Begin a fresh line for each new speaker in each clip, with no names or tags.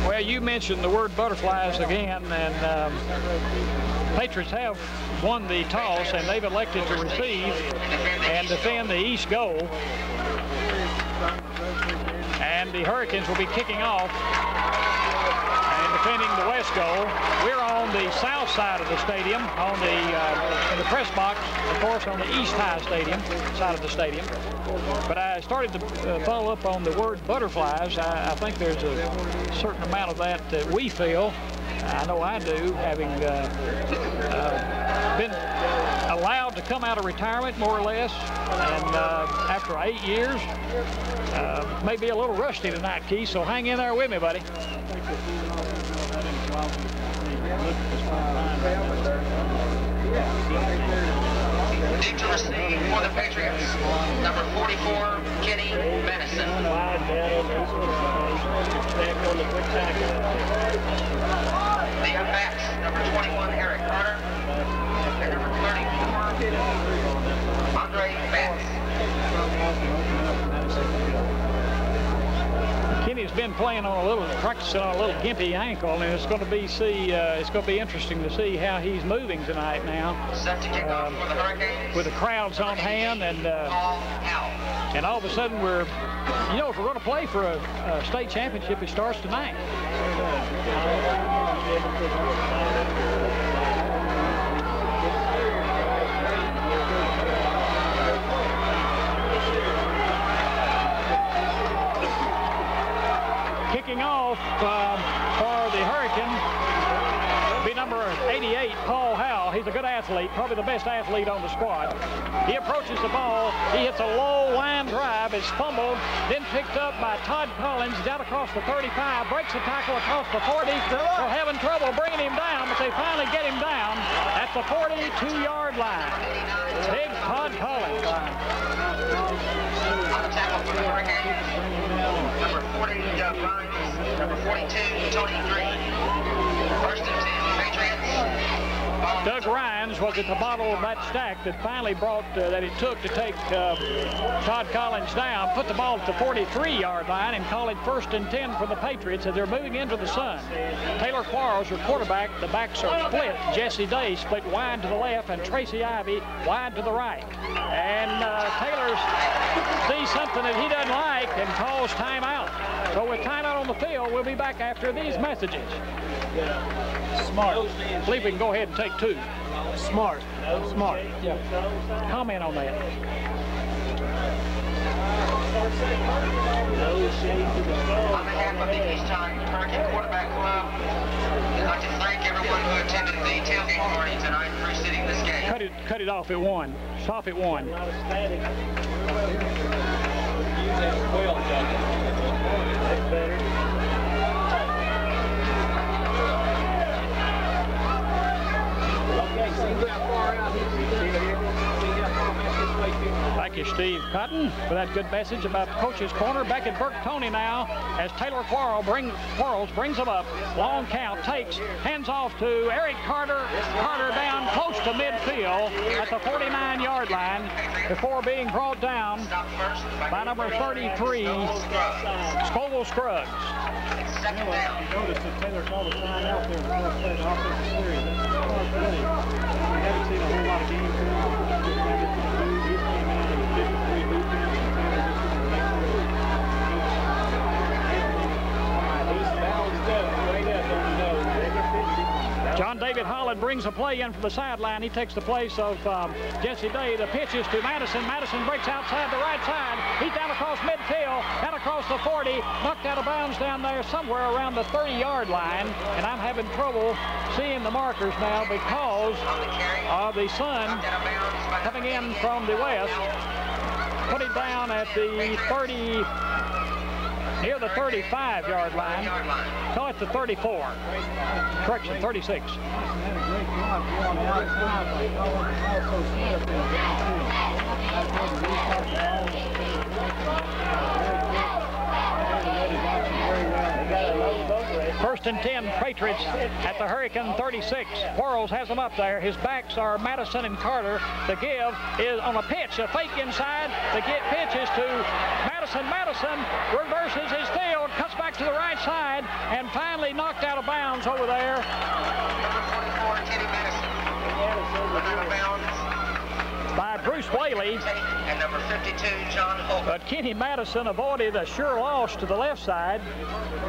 Well, you mentioned the word butterflies again, and Patriots have won the toss, and they've elected to receive and defend the east goal. And the Hurricanes will be kicking off and defending the west goal. We're on the south side of the stadium, on in the press box, of course, on the East High Stadium side of the stadium. But I started to follow up on the word butterflies. I think there's a certain amount of that that we feel. I know I do, having been allowed to come out of retirement, more or less, and after 8 years, maybe a little rusty tonight, Keith, so hang in there with me, buddy.
Deep to receive for the Patriots, number 44, Kenny Madison. The backs, number 21, Eric Carter, and number 34, Andre Batts.
Kenny's been playing on practicing on a little gimpy ankle, and it's going to be interesting to see how he's moving tonight now.
Set to kick off for the Hurricanes.
With the crowds on hand, and all of a sudden if we're going to play for a state championship, it starts tonight. Kicking off for the Hurricane be number 88, Paul Powell. He's a good athlete, probably the best athlete on the squad. He approaches the ball. He hits a low line drive. It's fumbled, then picked up by Todd Collins down across the 35, breaks the tackle across the 40. They're having trouble bringing him down, but they finally get him down at the 42-yard line. Big Todd Collins.
On the tackle for the Hurricanes, number 40, Doug Ryman, number 42, Tony Green. First and 10, Patriots.
Doug Ryans was at the bottom of that stack that finally brought, that it took to take Todd Collins down, put the ball at the 43-yard line, and call it first and 10 for the Patriots as they're moving into the sun. Taylor Quarles, your quarterback. The backs are split. Jesse Day split wide to the left, and Tracy Ivy wide to the right. And Taylor sees something that he doesn't like and calls timeout. So with timeout on the field, we'll be back after these messages. Smart. I believe we can go ahead and take two. Smart. Smart. Yeah. Comment on that.
On behalf of the East High Hurricane Quarterback Club, I'd like to thank everyone who attended the tailgate party tonight preceding this game.
Cut it off at 1. Stop at 1. That's better. Thank you, Steve Cotton, for that good message about the coach's corner. Back at Burke Tony now as Taylor Quarles brings him up. Long count, takes, hands off to Eric Carter. Carter down close to midfield at the 49-yard line before being brought down by number 33, Scoville Scruggs.
Second down.
You notice that Taylor called a sign out there in the first play of the offensive series. That's a smart play. We haven't seen a whole lot of games from him. He came out in the 53 defense, and Taylor just in the next
John David Holland brings a play in from the sideline. He takes the place of Jesse Day. The pitch is to Madison. Madison breaks outside the right side. He's down across midfield, down across the 40, knocked out of bounds down there somewhere around the 30-yard line. And I'm having trouble seeing the markers now because of the sun coming in from the west. Put it down at the 30, near the 35-yard line. No, it's the 34. Correction, 36. First and 10, Patriots at the Hurricane 36. Quarles has them up there. His backs are Madison and Carter. The give is on a pitch, a fake inside. The pitch is to Madison. Madison. Madison reverses his field, cuts back to the right side, and finally knocked out of bounds over there.
Number 44, Kenny Madison. Out of bounds
By Bruce Whaley.
and number 52, John Holt.
But Kenny Madison avoided a sure loss to the left side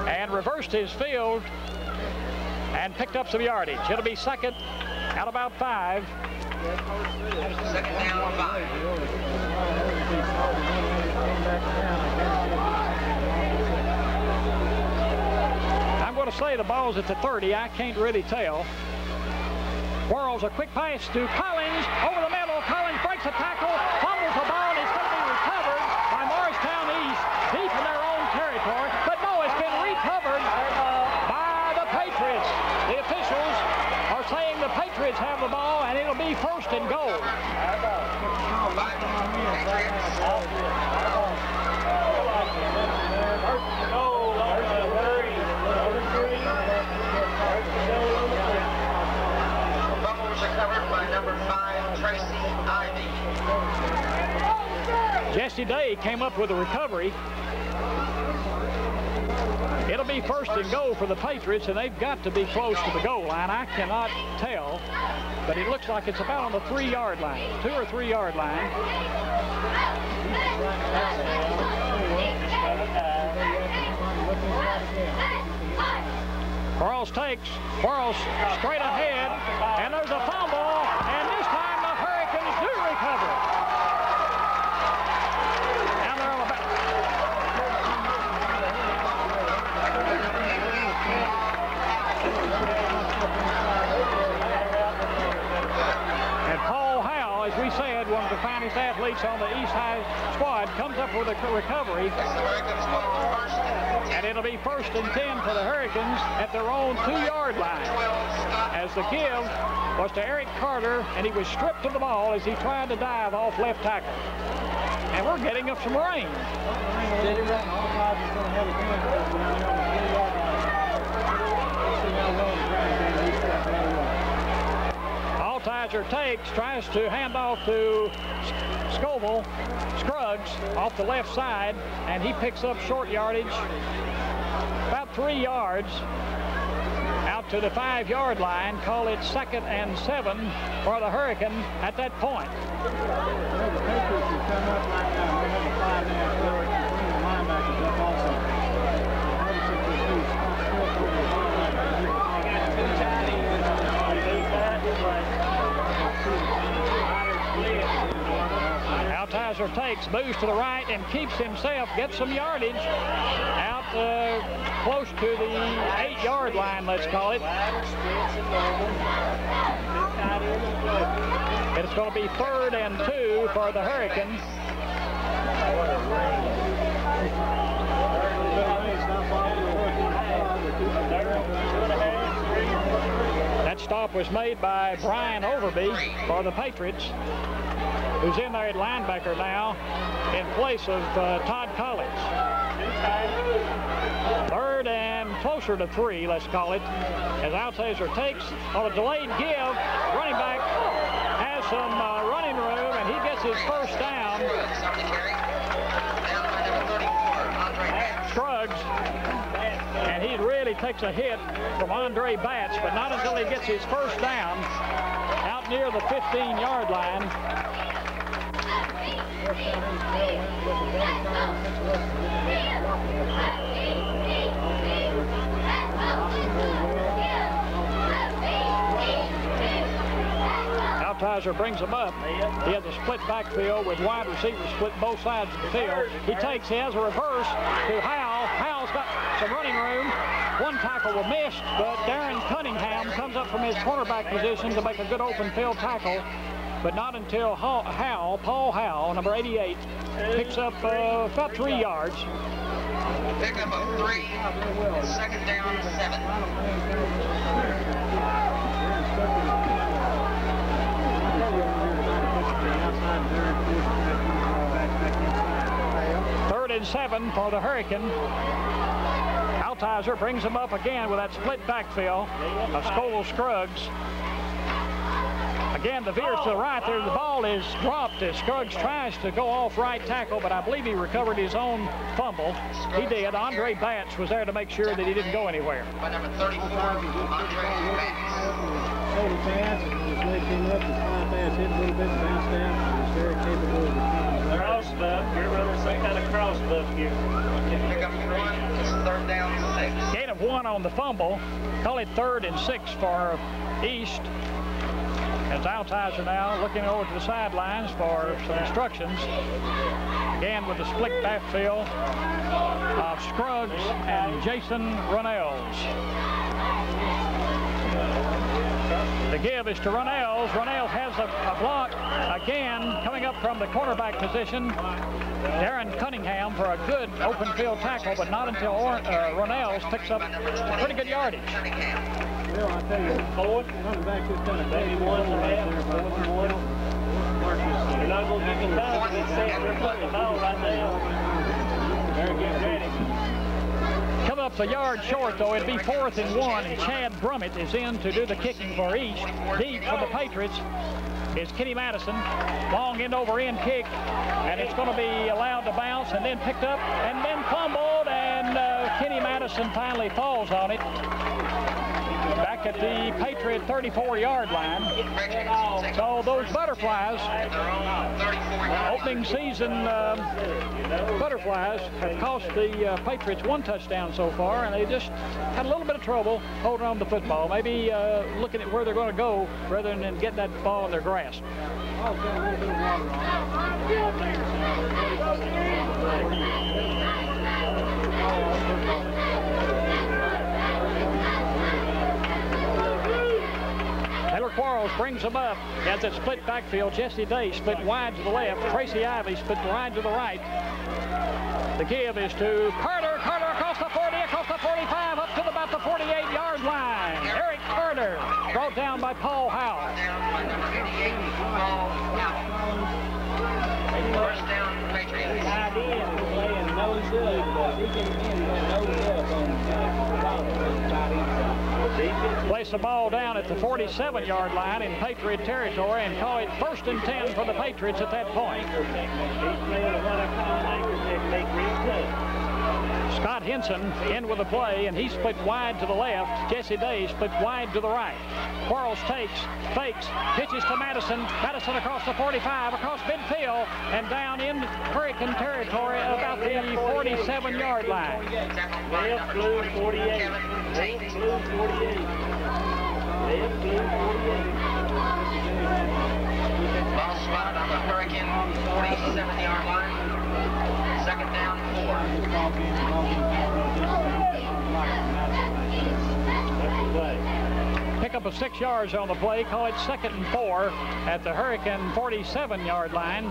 and reversed his field and picked up some yardage. It'll be second at about 5.
Second down, 5.
I'm going to say the ball's at the 30. I can't really tell. Whirls a quick pass to Collins over the middle. Collins breaks a tackle, fumbles the ball, and it's going to be recovered by Morristown East deep in their own territory. But no, it's been recovered by the Patriots. The officials are saying the Patriots have the ball, and it'll be first and goal.
Recovered by number 5, Tracy Ivy.
Jesse Day came up with a recovery. It'll be first and goal for the Patriots, and they've got to be close to the goal line. I cannot tell, but it looks like it's about on the 3-yard line, 2 or 3 yard line. Quarles takes, Quarles straight ahead, and there's a fumble, and this time the Hurricanes do recover. Now they're on the back. And Paul Powell, as we said, one of the finest athletes on the East High squad, comes up with a recovery. And it'll be first and 10 for the Hurricanes at their own 2-yard line. As the give was to Eric Carter, and he was stripped of the ball as he tried to dive off left tackle. And we're getting up some rain. Altizer takes, tries to hand off to Scruggs off the left side, and he picks up short yardage, about 3 yards, out to the 5-yard line. Call it 2nd and 7 for the Hurricane at that point.
The Patriots have come up right now. They have a 5.5 yard to bring the linebackers up also. Notice if they do stop short over the
Altizer takes, moves to the right, and keeps himself, gets some yardage out close to the 8-yard line, let's call it. It's going to be 3rd and 2 for the Hurricanes. That stop was made by Brian Overby for the Patriots, who's in there at linebacker now in place of Todd Collins. 3rd and closer to 3, let's call it, as Altizer takes on a delayed give. Running back has some running room, and he gets his first down. Scruggs, and he really takes a hit from Andre Batts, but not until he gets his first down out near the 15-yard line. Altizer brings him up. He has a split backfield with wide receivers split both sides of the field. He has a reverse to Howell. Howell's got some running room. One tackle was missed, but Darren Cunningham comes up from his cornerback position to make a good open field tackle. But not until Paul Howell, number 88, picks up about 3 yards.
Pick up a 3, 2nd down, 7.
Third and 7 for the Hurricane. Altizer brings him up again with that split backfield of Scruggs. Again, the veer to the right there. The ball is dropped as Scruggs tries to go off right tackle, but I believe he recovered his own fumble. He did. Andre Batts was there to make sure that he didn't go anywhere.
By number 34, Andre Batts.
Total pass, and his leg came up, his fly pass hit a little bit, bounced out, and he's very capable of receiving.
Cross buff, you're running some kind of cross buff here.
Pick up 1, it's 3rd down 6.
Gain of 1 on the fumble. Call it 3rd and 6 for East. As Altizer now looking over to the sidelines for some instructions. Again with the split backfield of Scruggs and Jason Runnels. The give is to Runnels. Runnels has a block again coming up from the cornerback position. Darren Cunningham for a good open field tackle, but not until Runnels picks up a pretty good yardage.
Well, I tell you, running back this kind of baby one and a half,
You're not going to give me time to say they're putting the ball right now. Better get ready.
Coming up a yard short, though. It'd be 4th and 1, and Chad Brummett is in to do the kicking for East. Deep for the Patriots is Kenny Madison. Long end-over-end kick, and it's going to be allowed to bounce and then picked up and then fumbled, and Kenny Madison finally falls on it. Back at the Patriot 34-yard line. So those butterflies, opening season butterflies, have cost the Patriots 1 touchdown so far, and they just had a little bit of trouble holding on to the football. Maybe looking at where they're going to go rather than get that ball in their grasp. Taylor Quarles brings them up as it split backfield. Jesse Day split wide to the left. Tracy Ivey split wide to the right. The give is to Carter. Carter across the 40, across the 45, up to about the 48-yard line. Eric Carter brought down by Paul Howell.
First down, Patriots.
Tight end is playing nose up, but he can nose up on
Place the ball down at the 47-yard line in Patriot territory and call it 1st and 10 for the Patriots at that point. Scott Henson in with the play, and he split wide to the left. Jesse Day split wide to the right. Quarles takes, fakes, pitches to Madison. Madison across the 45, across midfield, and down in Hurricane territory about the 47-yard line.
Left blue 48. Left blue 48. Left blue 48.
Ball spotted on the Hurricane 47-yard line. 2nd down, 4.
Pick up a 6 yards on the play. Call it 2nd and 4 at the Hurricane 47-yard line.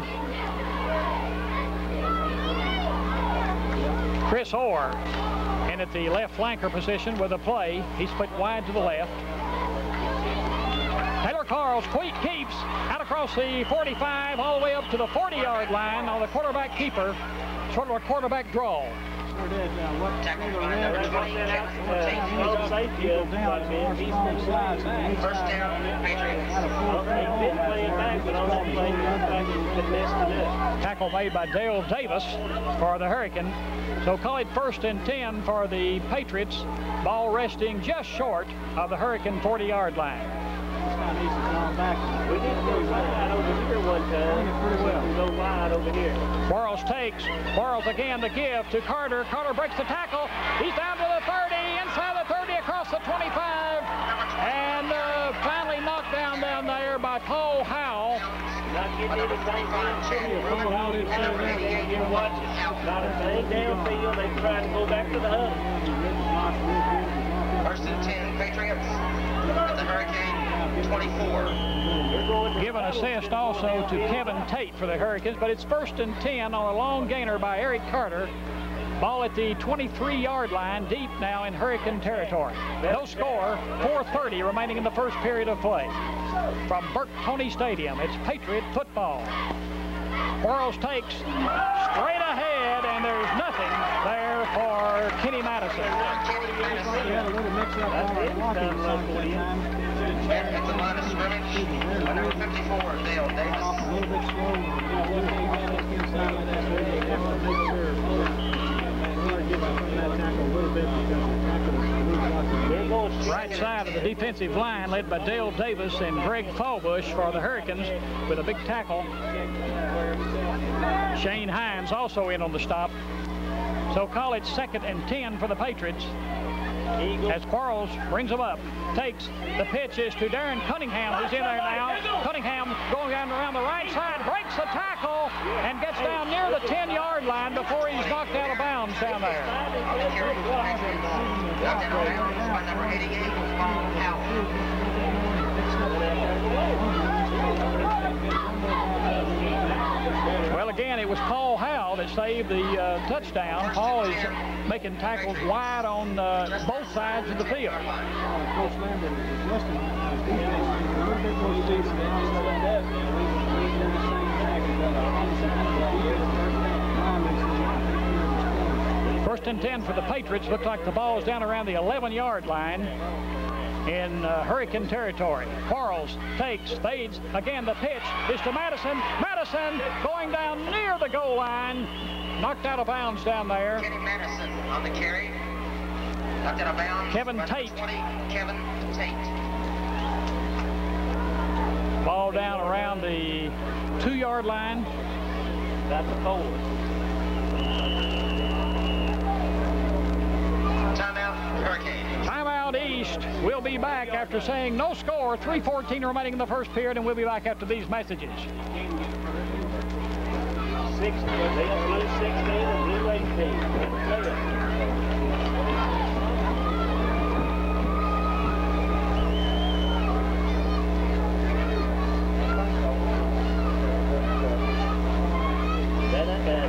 Chris Orr in at the left flanker position with a play. He split wide to the left. Taylor Quarles keeps out across the 45 all the way up to the 40-yard line on the quarterback keeper. Sort of a quarterback draw.
First down, Patriots.
Tackle made by Dale Davis for the Hurricane. So call it 1st and 10 for the Patriots. Ball resting just short of the Hurricane 40-yard line.
We need to go wide over here one time. Pretty well. We go wide over here.
Quarles takes. Quarles again the give to Carter. Carter breaks the tackle. He's down to the 30, inside the 30, across the 25, and finally knocked down there by Paul Howell.
Not getting anything you're watching. Not a thing downfield. They try to go back to the huddle.
1st and 10, Patriots at the Hurricane 24.
Given assist also to Kevin Tate for the Hurricanes, but it's 1st and 10 on a long gainer by Eric Carter. Ball at the 23-yard line, deep now in Hurricane territory. No score, 4:30 remaining in the first period of play. From Burke Tony Stadium, it's Patriot football. Quarles takes straight ahead, and there's nothing there for Kenny Madison.
He had a little mix-up on the blocking side that time.
At the line of scrimmage, by number 54, Dale Davis.
A little bit slow. Got a little bit inside like that, so you have to make sure. Get from that tackle a little bit because the tackle is loose.
Right side of the defensive line, led by Dale Davis and Greg Fallbush for the Hurricanes with a big tackle. Shane Hines also in on the stop. So call it 2nd and 10 for the Patriots. As Quarles brings them up, takes the pitch is to Darren Cunningham, who's in there now. Cunningham going down around the right side, breaks the tackle, and gets down near the 10-yard line before he's knocked out of bounds down there.
Knocked out of bounds by number 88, Powell.
Well, again, it was Paul Howell that saved the touchdown. Paul is making tackles wide on both sides of the field.
Coach Lambert is adjusting his defense a little bit more space than
First and 10 for the Patriots. Looks like the ball is down around the 11-yard line in Hurricane territory. Quarles takes, fades. Again, the pitch is to Madison. Madison going down near the goal line. Knocked out of bounds down there.
Kenny Madison on the carry. Knocked out of bounds.
Kevin Tate.
20, Kevin Tate.
Ball down around the 2-yard line.
That's a foul.
Timeout, Hurricanes.
Timeout East. We'll be back after saying no score. 3:14 remaining in the first period, and we'll be back after these messages.
16, blue 16 and blue 18.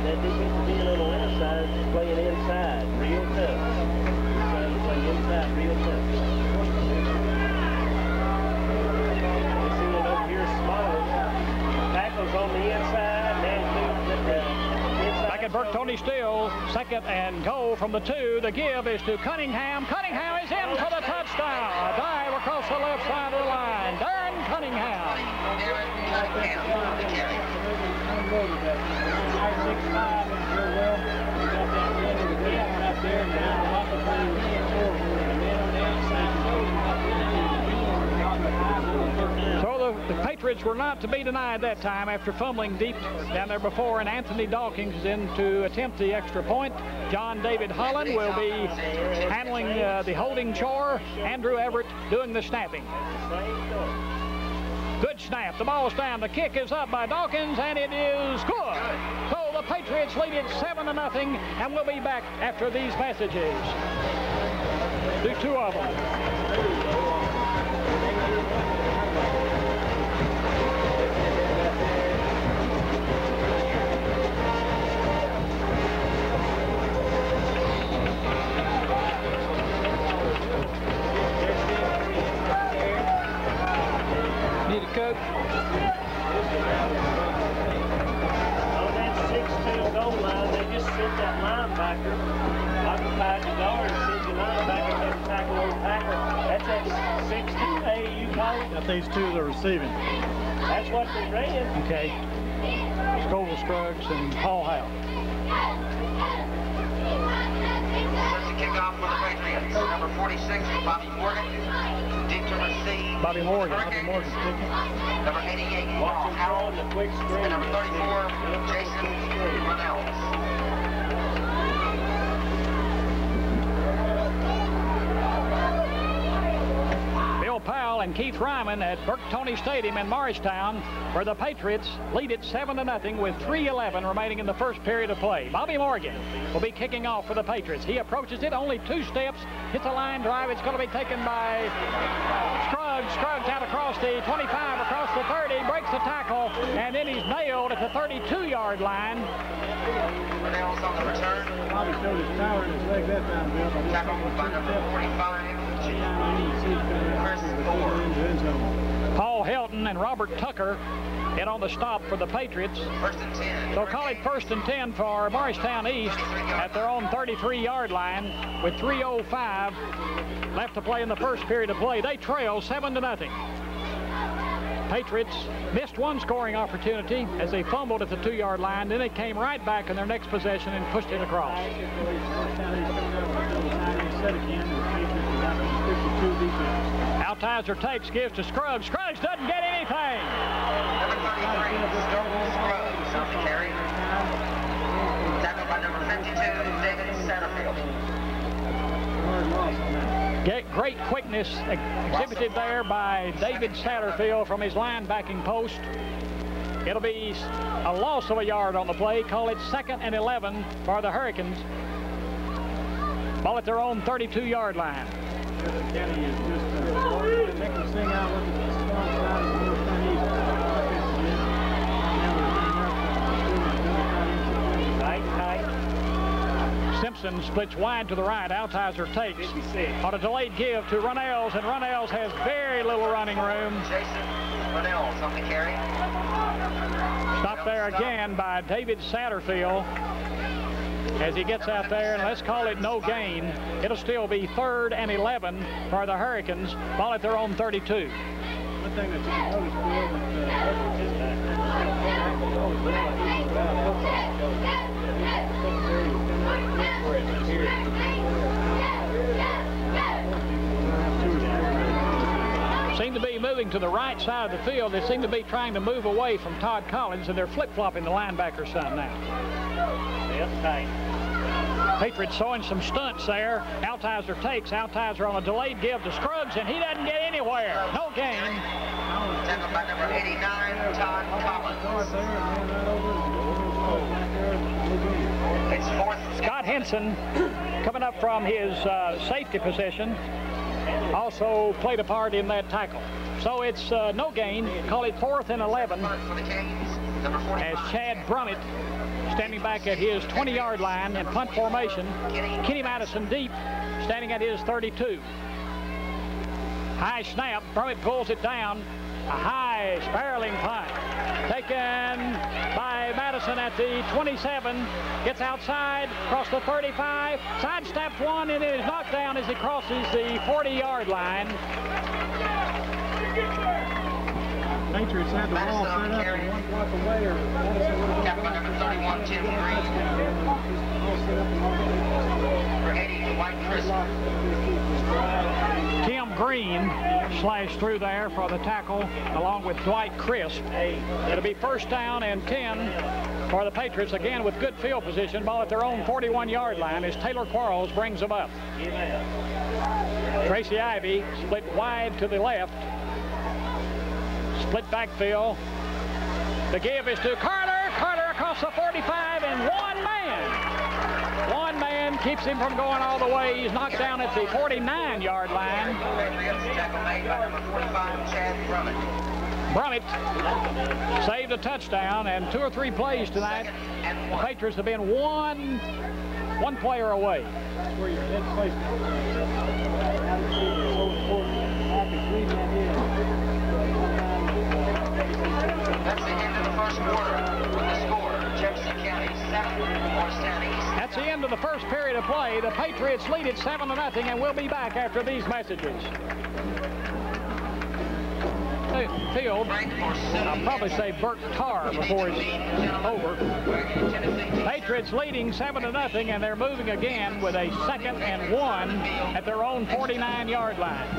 That defensive being on the left side is playing inside, real tough. He's trying to play inside, real tough. You see it over here smaller. Tackles on the inside, now
Back at Burke Tony Still, 2nd and goal from the 2. The give is to Cunningham. Cunningham is in for the touchdown. A dive across the left side of the line. Darren Cunningham.
Darren Cunningham on the carry.
So the Patriots were not to be denied that time after fumbling deep down there before, and Anthony Dawkins is in to attempt the extra point. John David Holland will be handling the holding chore. Andrew Everett doing the snapping. Good snap. The ball's down. The kick is up by Dawkins, and it is good. So the Patriots lead it 7-0, and we'll be back after these messages. Do 2 of them. Need a Coke?
On that 6-2 goal line, they just sent that linebacker, occupied the guard, and sent the linebacker to tackle on tackle. That's that 6-2 AAU call.
Got these two that are receiving.
That's what they ran.
Okay. Scoville Scruggs and Paul Howell.
That's the kickoff for the Patriots. Number 46, Bobby Morgan. Deep to receive.
Bobby Morgan.
Hurricanes. Number 88, Paul
Watch him
Howell.
on the quick screen.
And number 34, Jason Reynolds.
Powell and Keith Ryman at Burke Tony Stadium in Morristown, where the Patriots lead it 7-0 with 3:11 remaining in the first period of play. Bobby Morgan will be kicking off for the Patriots. He approaches it, only 2 steps, hits a line drive. It's going to be taken by Scruggs. Scruggs out across the 25, across the 30, breaks the tackle, and then he's nailed at the 32-yard line.
Reynolds on the return.
Bobby showed his power in his leg that time, Bill.
Tackled by number 45, Chris Thor.
Paul Helton and Robert Tucker in on the stop for the Patriots.
First and 10.
So call it 1st and 10 for Morristown East at their own 33-yard line with 3:05 left to play in the first period of play. They trail 7-0. Patriots missed one scoring opportunity as they fumbled at the 2-yard line. Then they came right back in their next possession and pushed it across. Altizer takes, gives to Scruggs. Scruggs doesn't get anything.
Number 33, Scruggs on the carry. Tackled by number 52, David Satterfield.
Great quickness exhibited there by David Satterfield from his linebacking post. It'll be a loss of a yard on the play. Call it 2nd and 11 for the Hurricanes. Ball at their own 32-yard line.
Jefferson County is just making this thing out. Look at the strong side of the Morristown East.
Simpson splits wide to the right. Altizer takes on a delayed give to Runnels, and Runnels has very little running room.
Jason Runnels on the carry.
Stopped there again by David Satterfield as he gets out there, and let's call it no gain. It'll still be 3rd and 11 for the Hurricanes. Ball at their own 32.
One thing that you can notice, Bill,
seem to be moving to the right side of the field. They seem to be trying to move away from Todd Collins, and they're flip-flopping the linebacker some now. Patriots showing some stunts there. Altizer takes. Altizer on a delayed give to Scruggs, and he doesn't get anywhere. No gain.
Tackled by number 89, Todd Collins. It's 4th.
Scott Henson coming up from his safety position also played a part in that tackle. So it's no gain. Call it 4th and 11 as Chad Brummett standing back at his 20-yard line in punt formation. Kenny Madison deep, standing at his 32. High snap. Brummett pulls it down. A high spiraling punt taken by Madison at the 27. Gets outside, across the 35, sidesteps one, and it is knocked down as he crosses the 40-yard line.
Patriots had the ball set up and one block away, or Madison would have
Captain number 31, Tim Green. For 80, White Christmas.
Tim Green slashed through there for the tackle along with Dwight Crisp. It'll be 1st down and 10 for the Patriots, again with good field position. Ball at their own 41-yard line as Taylor Quarles brings them up. Tracy Ivy split wide to the left. Split backfield. The give is to Carter. Carter across the 45, and one man keeps him from going all the way. He's knocked down at the 49-yard line. Brummett saved a touchdown, and 2 or 3 plays tonight. The Patriots have been one player away.
That's where your head placement is so important.
That's the end of the first quarter. The score, Jefferson County 7, Morristown East.
That's the end of the first period of play. The Patriots lead it 7-0, and we'll be back after these messages. Field, I'll probably say Bert Tarr before it's over. Patriots leading 7-0, and they're moving again with a 2nd and 1 at their own 49-yard line.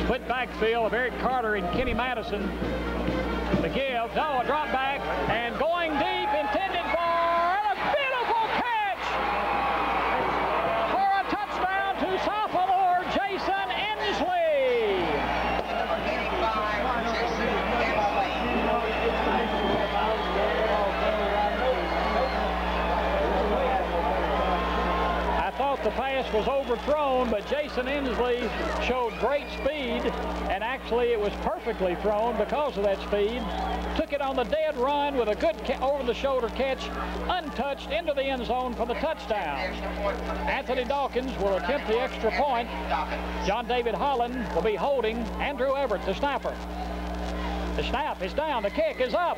Split backfield of Eric Carter and Kenny Madison. The give, a drop back, and going deep, intended for a beautiful catch for a touchdown to sophomore Jason Inslee. I thought the pass was overthrown, but Jason Inslee showed great speed, and actually it was perfectly thrown because of that speed. Took it on the dead run with a good over-the-shoulder catch, untouched into the end zone for the touchdown. Anthony Dawkins will attempt the extra point. John David Holland will be holding Andrew Everett, the snapper. The snap is down, the kick is up.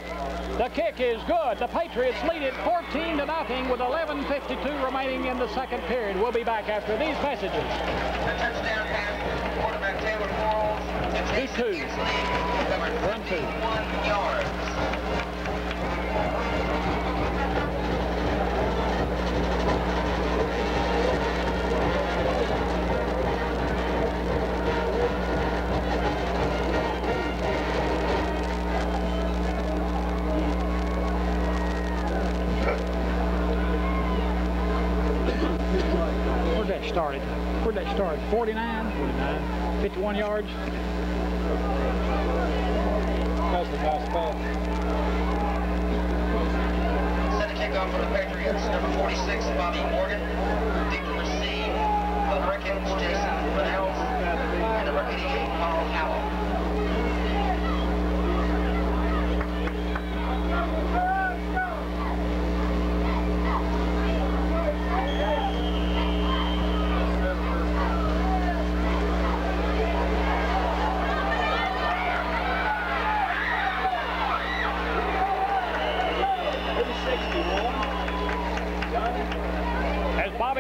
The kick is good. The Patriots lead it 14-0 with 11:52 remaining in the second period. We'll be back after these messages.
The touchdown pass, quarterback Taylor Quarles.
2-2. Run 2.
1 yards.
Where'd that start? 49? 51 yards?
That's the nice pass.
Set a kickoff for the Patriots. Number 46, Bobby Morgan. Deep to receive, the Hurricanes, Jason Reynolds, and number 88, Powell.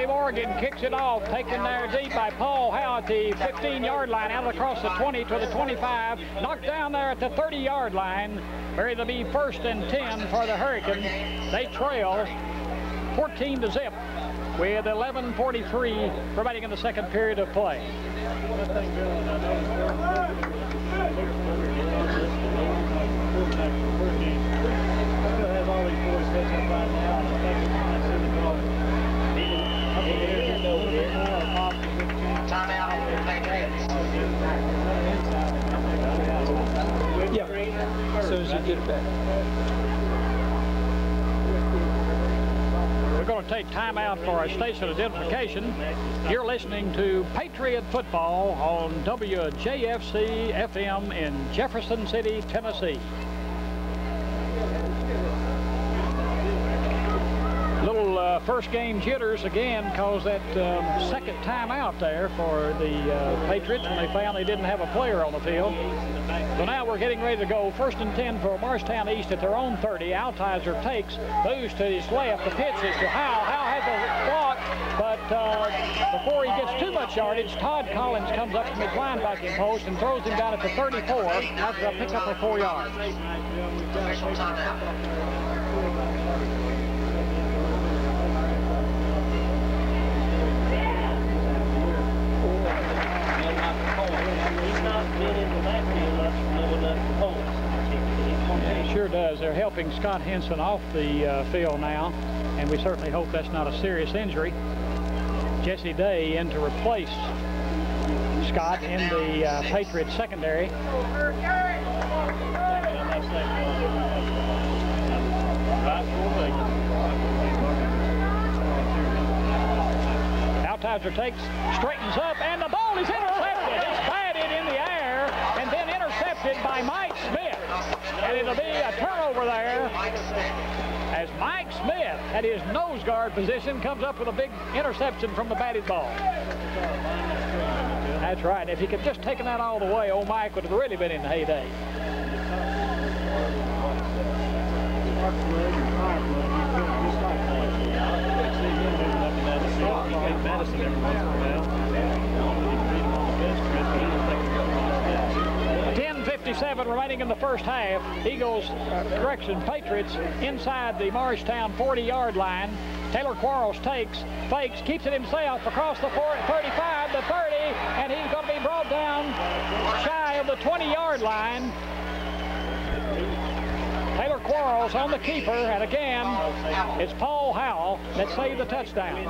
Morgan kicks it off, taken there deep by Paul Howe at the 15-yard line, out across the 20 to the 25, knocked down there at the 30-yard line. Where it'll be 1st and 10 for the Hurricanes. They trail 14-0 with 11:43 remaining in the second period of play.
Timeout, Patriots.
Yeah, as soon as you get it back.
We're going to take time out for our station identification. You're listening to Patriot Football on WJFC FM in Jefferson City, Tennessee. Little first game jitters again caused that second time out there for the Patriots when they found they didn't have a player on the field. So now we're getting ready to go. 1st and 10 for Morristown East at their own 30. Altizer takes, moves to his left. The pitch is to Powell. Powell has a block, but before he gets too much yardage, Todd Collins comes up from his linebacking post and throws him down at the 34 after a pickup of 4 yards.
Official timeout.
Yeah, it sure does. They're helping Scott Henson off the field now, and we certainly hope that's not a serious injury. Jesse Day in to replace Scott in the Patriots secondary. Altizer takes, straightens up, and the ball is intercepted. It's batted in the air and then intercepted by Mike Smith. And it'll be a turnover there as Mike Smith at his nose guard position comes up with a big interception from the batted ball. That's right. If he could just taken that all the way, old Mike would have really been in the heyday.
Madison every once in a while.
10:57 remaining in the first half. Eagles, Patriots inside the Morristown 40-yard line. Taylor Quarles takes, fakes, keeps it himself across the 35, the 30, and he's going to be brought down shy of the 20-yard line. Taylor Quarles on the keeper, and again, it's Paul Howell that saved the touchdown.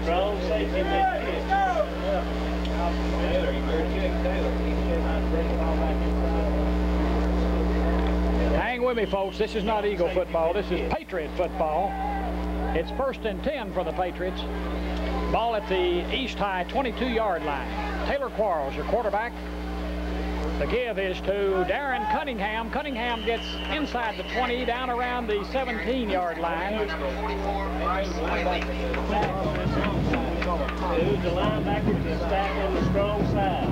Strong safety.
Hang with me, folks. This is not Eagle football. This is Patriot football. It's 1st and 10 for the Patriots. Ball at the East High 22-yard line. Taylor Quarles, your quarterback. The give is to Darren Cunningham. Cunningham gets inside the 20, down around the 17-yard line.
Who's the linebacker to stack on the strong side?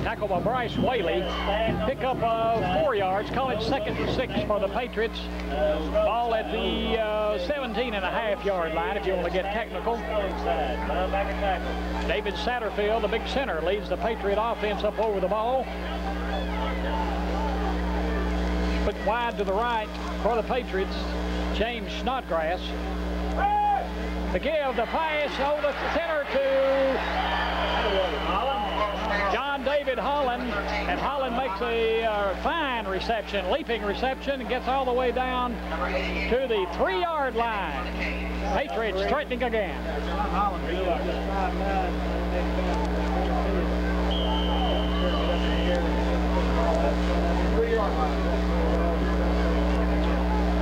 Tackle by Bryce Whaley. Pick up 4 yards. Call it 2nd and 6 for the Patriots. Ball at the 17.5-yard line if you want to get technical. David Satterfield, the big center, leads the Patriot offense up over the ball. Put wide to the right for the Patriots. James Snodgrass. The give, the pass over the center to John David Holland, and Holland makes a fine reception, leaping reception, and gets all the way down to the 3-yard line. Patriots threatening again.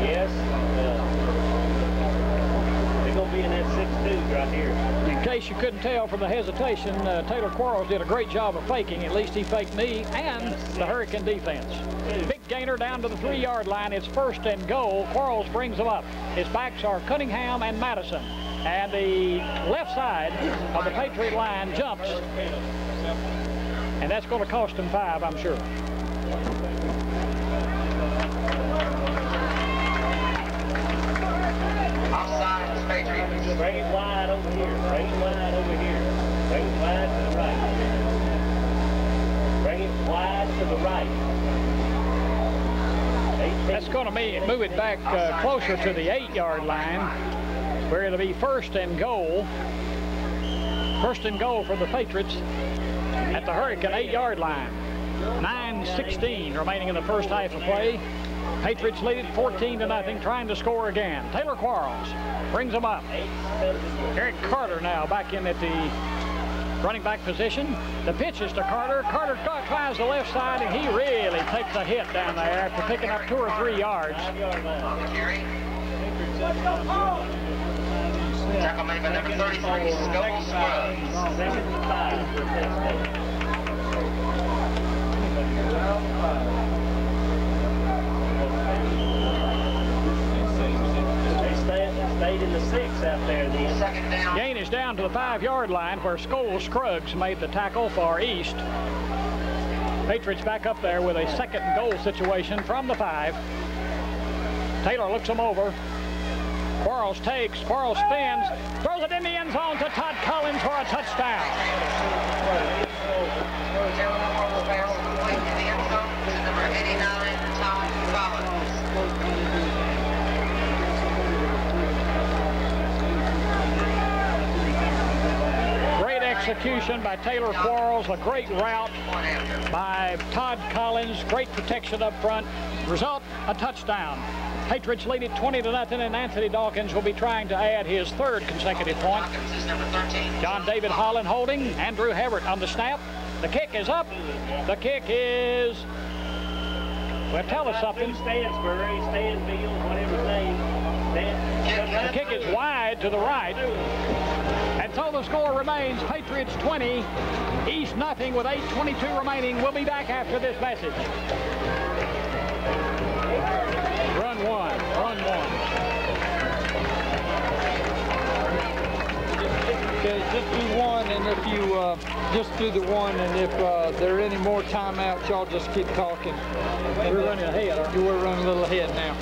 Yes. They're going to be in that 6-2 right here.
In case you couldn't tell from the hesitation, Taylor Quarles did a great job of faking. At least he faked me and the Hurricane defense. Big gainer down to the 3-yard line. It's 1st and goal. Quarles brings them up. His backs are Cunningham and Madison. And the left side of the Patriot line jumps. And that's going to cost them 5, I'm sure.
Offside, Patriots.
Bring it wide over here. Bring it wide over here. Bring it wide to the right. Bring it wide to the right.
That's going to move it back closer to the 8-yard line, where it'll be 1st and goal. 1st and goal for the Patriots at the Hurricane 8-yard line. 9:16 remaining in the first half of play. Patriots lead it 14-0, trying to score again. Taylor Quarles brings them up. Eric Carter now back in at the running back position. The pitch is to Carter. Carter climbs the left side, and he really takes a hit down there after picking up 2 or 3 yards.
Tackle made by number 33, Scobell Scruggs.
Stayed in the 6 out there. The
second down.
Gain is down to the 5-yard line where Scobell Scruggs made the tackle for East. Patriots back up there with a 2nd and goal situation from the 5. Taylor looks them over. Quarles takes, Quarles spins, throws it in the end zone to Todd Collins for a touchdown.
Number 89, Todd Collins.
Great execution by Taylor Quarles, a great route by Todd Collins, great protection up front. Result, a touchdown. Patriots lead it 20-0, and Anthony Dawkins will be trying to add his 3rd consecutive point. John David Holland holding, Andrew Hebert on the snap. The kick is up. The kick is, well, tell us something.
Stansbury, Stanfield, whatever his name.
The kick is wide to the right. And so the score remains Patriots 20, East nothing with 8:22 remaining. We'll be back after this message. Run one.
Okay, just do one, and if you just do the one, and if there are any more timeouts, y'all just keep talking.
We're running ahead, aren't we?
We're running a little ahead now.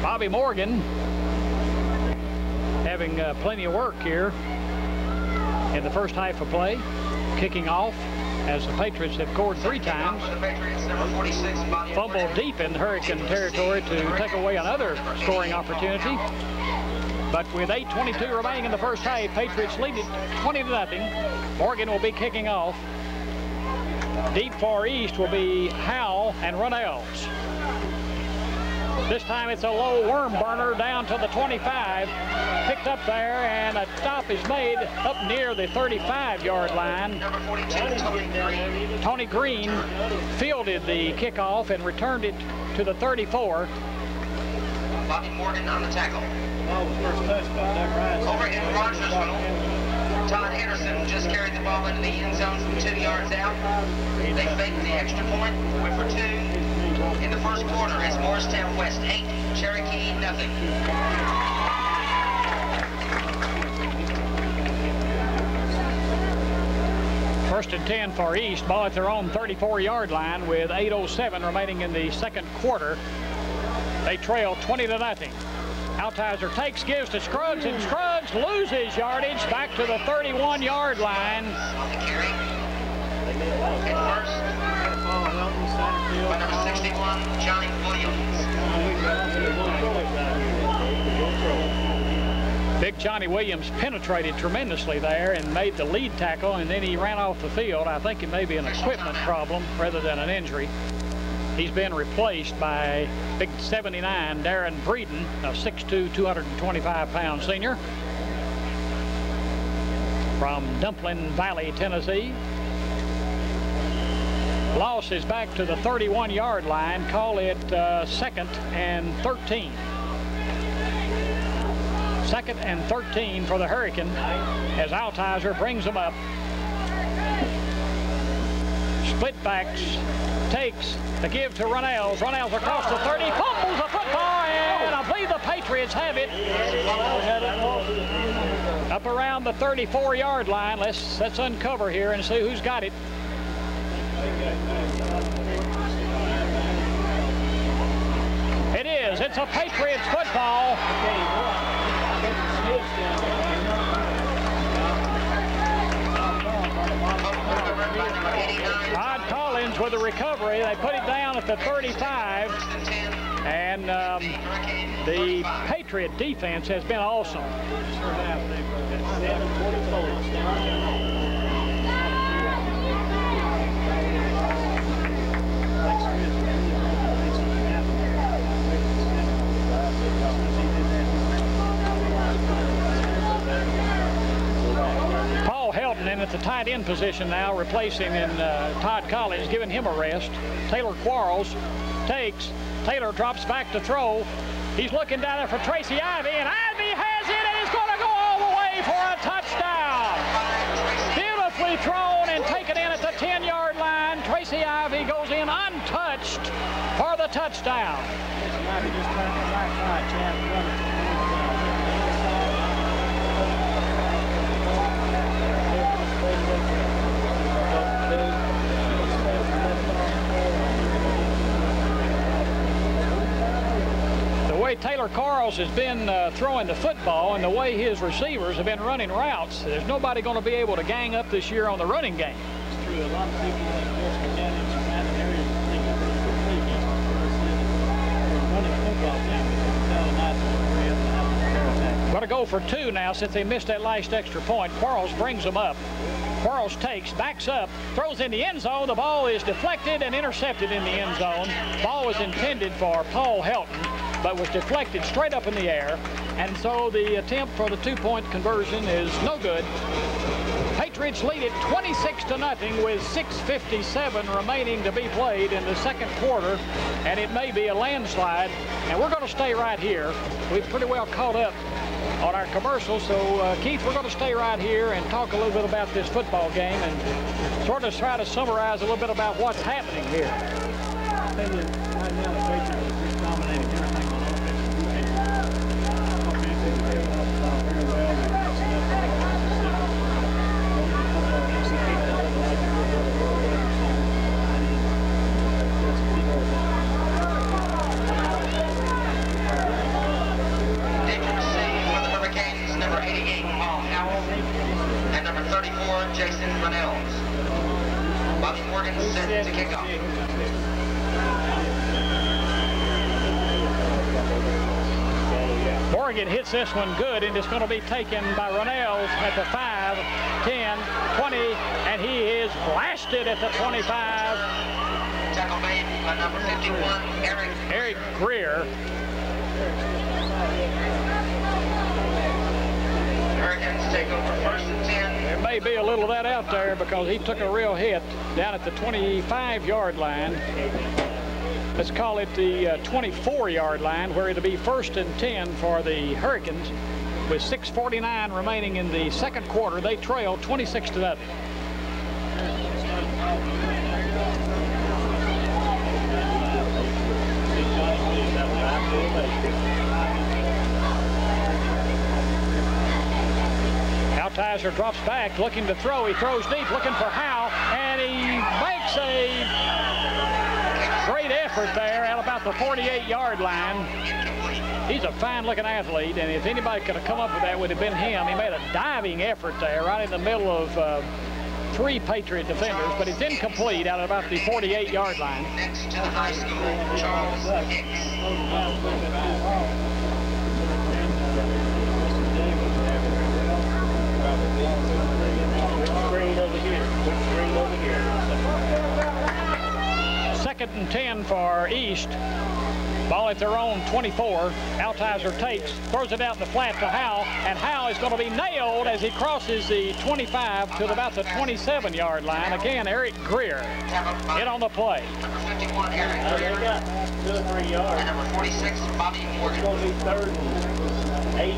Bobby Morgan having plenty of work here in the first half of play, kicking off as the Patriots have scored 3 times. Fumbled deep in Hurricane territory to take away another scoring opportunity. But with 8:22 remaining in the first half, Patriots lead it 20-0. Morgan will be kicking off. Deep far east will be Powell and Runnels. This time it's a low worm burner down to the 25. Picked up there, and a stop is made up near the 35-yard line.
Number 42, Tony Green.
Tony Green fielded the kickoff and returned it to the 34.
Bobby Morgan on the tackle.
Ball was first touched by Doug Ryan.
Over in Rogersville, Todd Anderson just carried the ball into the end zone from 2 yards out. They faked the extra point, went for 2. In the first quarter, it's Morristown West 8, Cherokee nothing.
First and 10 for East, ball at their own 34-yard line with 8:07 remaining in the second quarter. They trail 20-0. Altizer takes, gives to Scruggs, and Scruggs loses yardage back to the 31-yard line.
On the carry. At first, by number 61, Johnny Williams.
Big Johnny Williams penetrated tremendously there and made the lead tackle, and then he ran off the field. I think it may be an equipment problem rather than an injury. He's been replaced by big 79 Darren Breeden, a 6'2", 225-pound senior from Dumpling Valley, Tennessee. Loss is back to the 31-yard line. Call it 2nd and 13. 2nd and 13 for the Hurricane as Altizer brings them up. Split backs, takes the give to Runnels. Runnels across the 30, fumbles the football, and I believe the Patriots have it. Up around the 34-yard line. Let's uncover here and see who's got it. It is. It's a Patriots football. Todd Collins with a recovery. They put it down at the 35. And the Patriot defense has been awesome. Paul Helton in at the tight end position now, replacing in Todd Collins, giving him a rest. Taylor Quarles takes. Taylor drops back to throw. He's looking down there for Tracy Ivy, and Ivy has it, and he's going to go all the way for a touchdown. Beautifully thrown and taken in at the 10-yard line. Tracy Ivy goes in untouched for the touchdown.
Ivy just turned the right side, Chad.
The way Taylor Quarles has been throwing the football and the way his receivers have been running routes, there's nobody going to be able to gang up this year on the running game.
It's true. A lot of people in Jefferson County and surrounding areas think that they're running football team.
Got to go for 2 now since they missed that last extra point. Quarles brings them up. Quarles takes, backs up, throws in the end zone. The ball is deflected and intercepted in the end zone. Ball was intended for Paul Helton, but was deflected straight up in the air. And so the attempt for the 2-point conversion is no good. Patriots lead it 26-0 with 6:57 remaining to be played in the second quarter, and it may be a landslide. And we're going to stay right here. We've pretty well caught up on our commercials, so Keith, we're going to stay right here and talk a little bit about this football game and sort of try to summarize a little bit about what's happening here.
I tell you, right now the Patriots are just dominating everything on offense and defense. Offensively, they're playing very well. They're mixing up the
number 88, Paul Powell, and number 34, Jason Runnels. Bobby Morgan set to kick off.
Morgan hits this one good, and it's going to be taken by Runnels at the 5, 10, 20, and he is blasted at the 25.
Tackle made by number 51,
Eric Greer.
Hurricanes take over 1st and 10.
There may be a little of that out there because he took a real hit down at the 25-yard line. Let's call it the 24-yard line, where it'll be 1st and 10 for the Hurricanes. With 6:49 remaining in the second quarter, they trail 26-0. Altizer drops back, looking to throw. He throws deep, looking for Howe, and he makes a great effort there at about the 48-yard line. He's a fine-looking athlete, and if anybody could have come up with that, it would have been him. He made a diving effort there right in the middle of 3 Patriot defenders, but it's incomplete out at about the 48-yard line.
Next to the high school, Charles Hicks.
Screen over here. Screen over here.
2nd and 10 for East. Ball at their own 24. Altizer takes, throws it out in the flat to Howe, and Howe is going to be nailed as he crosses the 25 to about the 27-yard line. Again, Eric Greer in on the play.
Number 51, Eric Greer.
They got 2 or 3 yards.
And number 46, Bobby Morgan.
It's going to be 3rd and 8.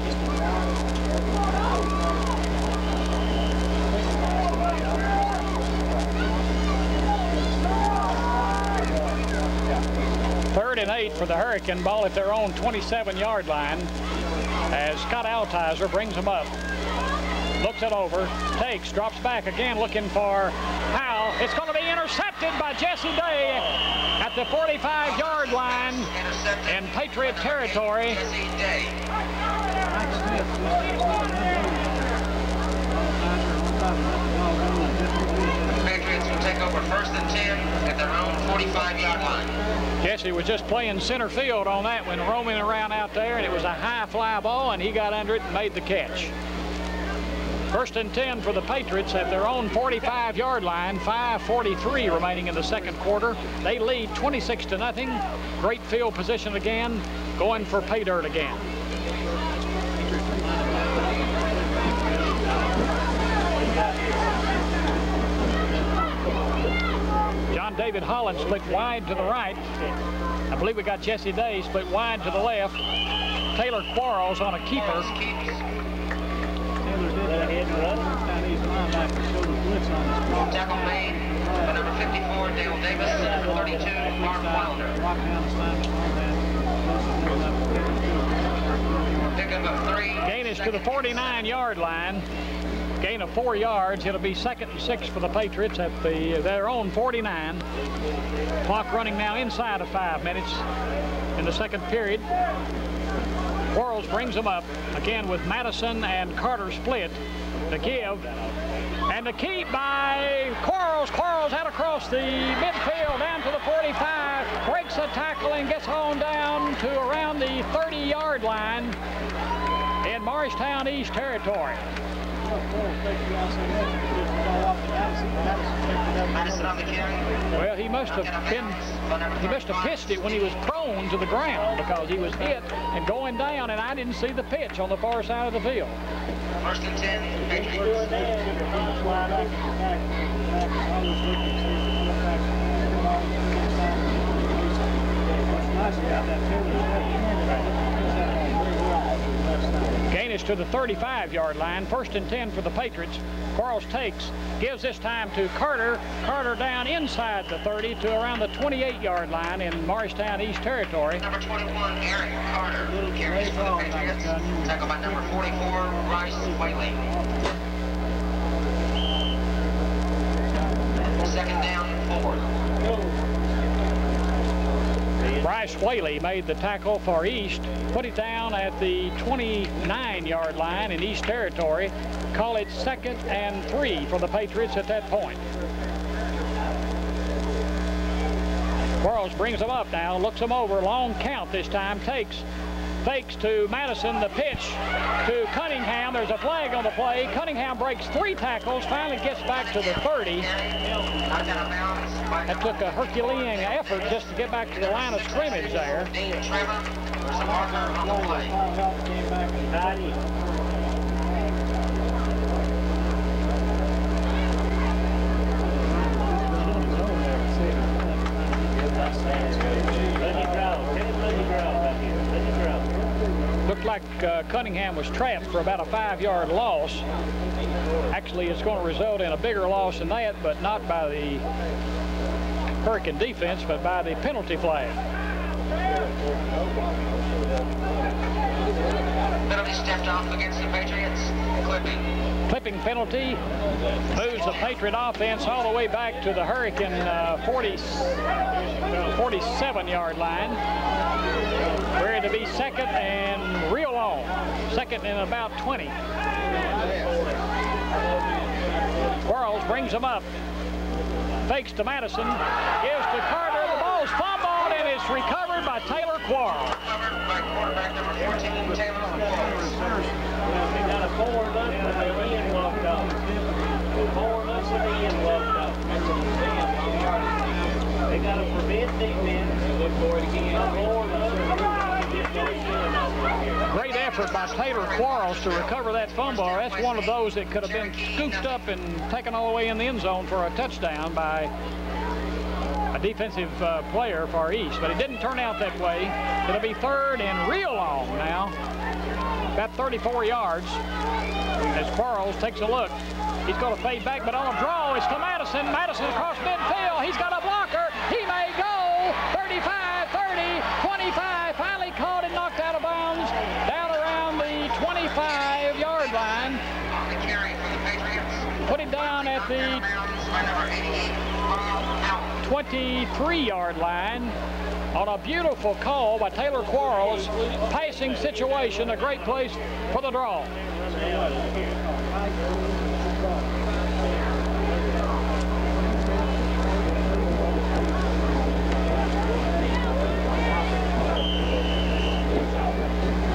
3rd and 8 for the Hurricane. Ball at their own 27-yard line as Scott Altizer brings them up. Looks it over, takes, drops back again looking for Powell. It's going to be intercepted by Jesse Day at the 45-yard line in Patriot territory.
Jesse Day. Patriots will take over 1st and 10 at their own 45-yard line.
Jesse was just playing center field on that one, roaming around out there, and it was a high fly ball, and he got under it and made the catch. 1st and 10 for the Patriots at their own 45-yard line. 5:43 remaining in the second quarter. They lead 26-0. Great field position again, going for pay dirt again. John David Holland split wide to the right. I believe we got Jesse Day split wide to the left. Taylor Quarles on a keeper.
Tackle made by number 54, Dale Davis, and number 32, Mark Wilder. Pickup of 3.
Gain is to the 49-yard line. Gain of 4 yards. It'll be 2nd and 6 for the Patriots at their own 49. Clock running now inside of 5 minutes in the second period. Quarles brings them up again with Madison and Carter split to give. And to keep by Quarles. Quarles out across the midfield down to the 45. Breaks a tackle and gets on down to around the 30-yard line in Morristown East territory.
Madison on the carry.
Well, he must have pitched it when he was prone to the ground because he was hit and going down, and I didn't see the pitch on the far side of the field.
1st and 10, Patriots.
Gain is to the 35-yard line. 1st and 10 for the Patriots. Quarles takes, gives this time to Carter. Carter down inside the 30 to around the 28-yard line in Morristown East territory.
Number 21, Eric Carter. Carries for the Patriots. Tackled by number 44, Bryce Whaley. 2nd down, 4.
Bryce Whaley made the tackle for East, put it down at the 29-yard line in East territory. Call it 2nd and 3 for the Patriots at that point. Quarles brings them up now, looks them over, long count this time, takes, fakes to Madison, the pitch to Cunningham. There's a flag on the play. Cunningham breaks 3 tackles, finally gets back to the 30. That took a Herculean effort just to get back to the line of scrimmage there. Looked like Cunningham was trapped for about a 5-yard loss. Actually, it's going to result in a bigger loss than that, but not by the Hurricane defense, but by the penalty flag.
Penalty stepped off against the Patriots.
Clipping penalty moves the Patriot offense all the way back to the Hurricane 47-yard line. We're to be second and real long. Second and about 20. Quarles brings him up. Fakes to Madison. Gives to Carter. The ball's fumbled and it's recovered by Taylor Quarles.
Recovered by quarterback number 14, Taylor Quarles.
They got a 4-0 and the end walked off. 4-0 and the end walked off. They got to prevent defense. Look for it again.
Great effort by Taylor Quarles to recover that fumble. That's one of those that could have been scooped up and taken all the way in the end zone for a touchdown by a defensive player for East, but it didn't turn out that way. It'll be third and real long now. About 34 yards as Quarles takes a look. He's going to fade back, but on a draw, it's to Madison. Madison across midfield. He's got a blocker. He may go. 35, 30, 25. Finally caught and knocked out of bounds down around the 25-yard line. Put it down at the 23-yard line on a beautiful call by Taylor Quarles. Passing situation, a great place for the draw.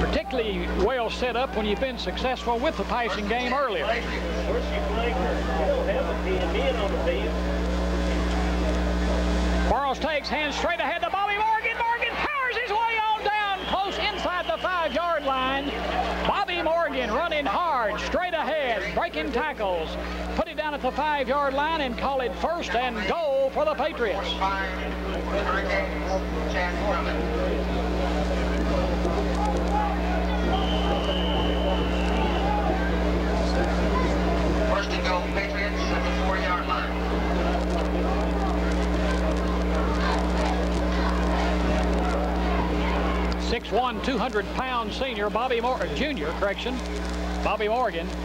Particularly well set up when you've been successful with the passing game earlier. Quarles takes, hands straight ahead to Bobby Morgan. Morgan powers his way on down close inside the 5-yard line. Bobby Morgan running hard, straight ahead, breaking tackles. Put it down at the 5-yard line and call it first and goal for the Patriots.
First and goal, Patriots at the 4-yard line.
6'1", 200-pound senior Bobby Morgan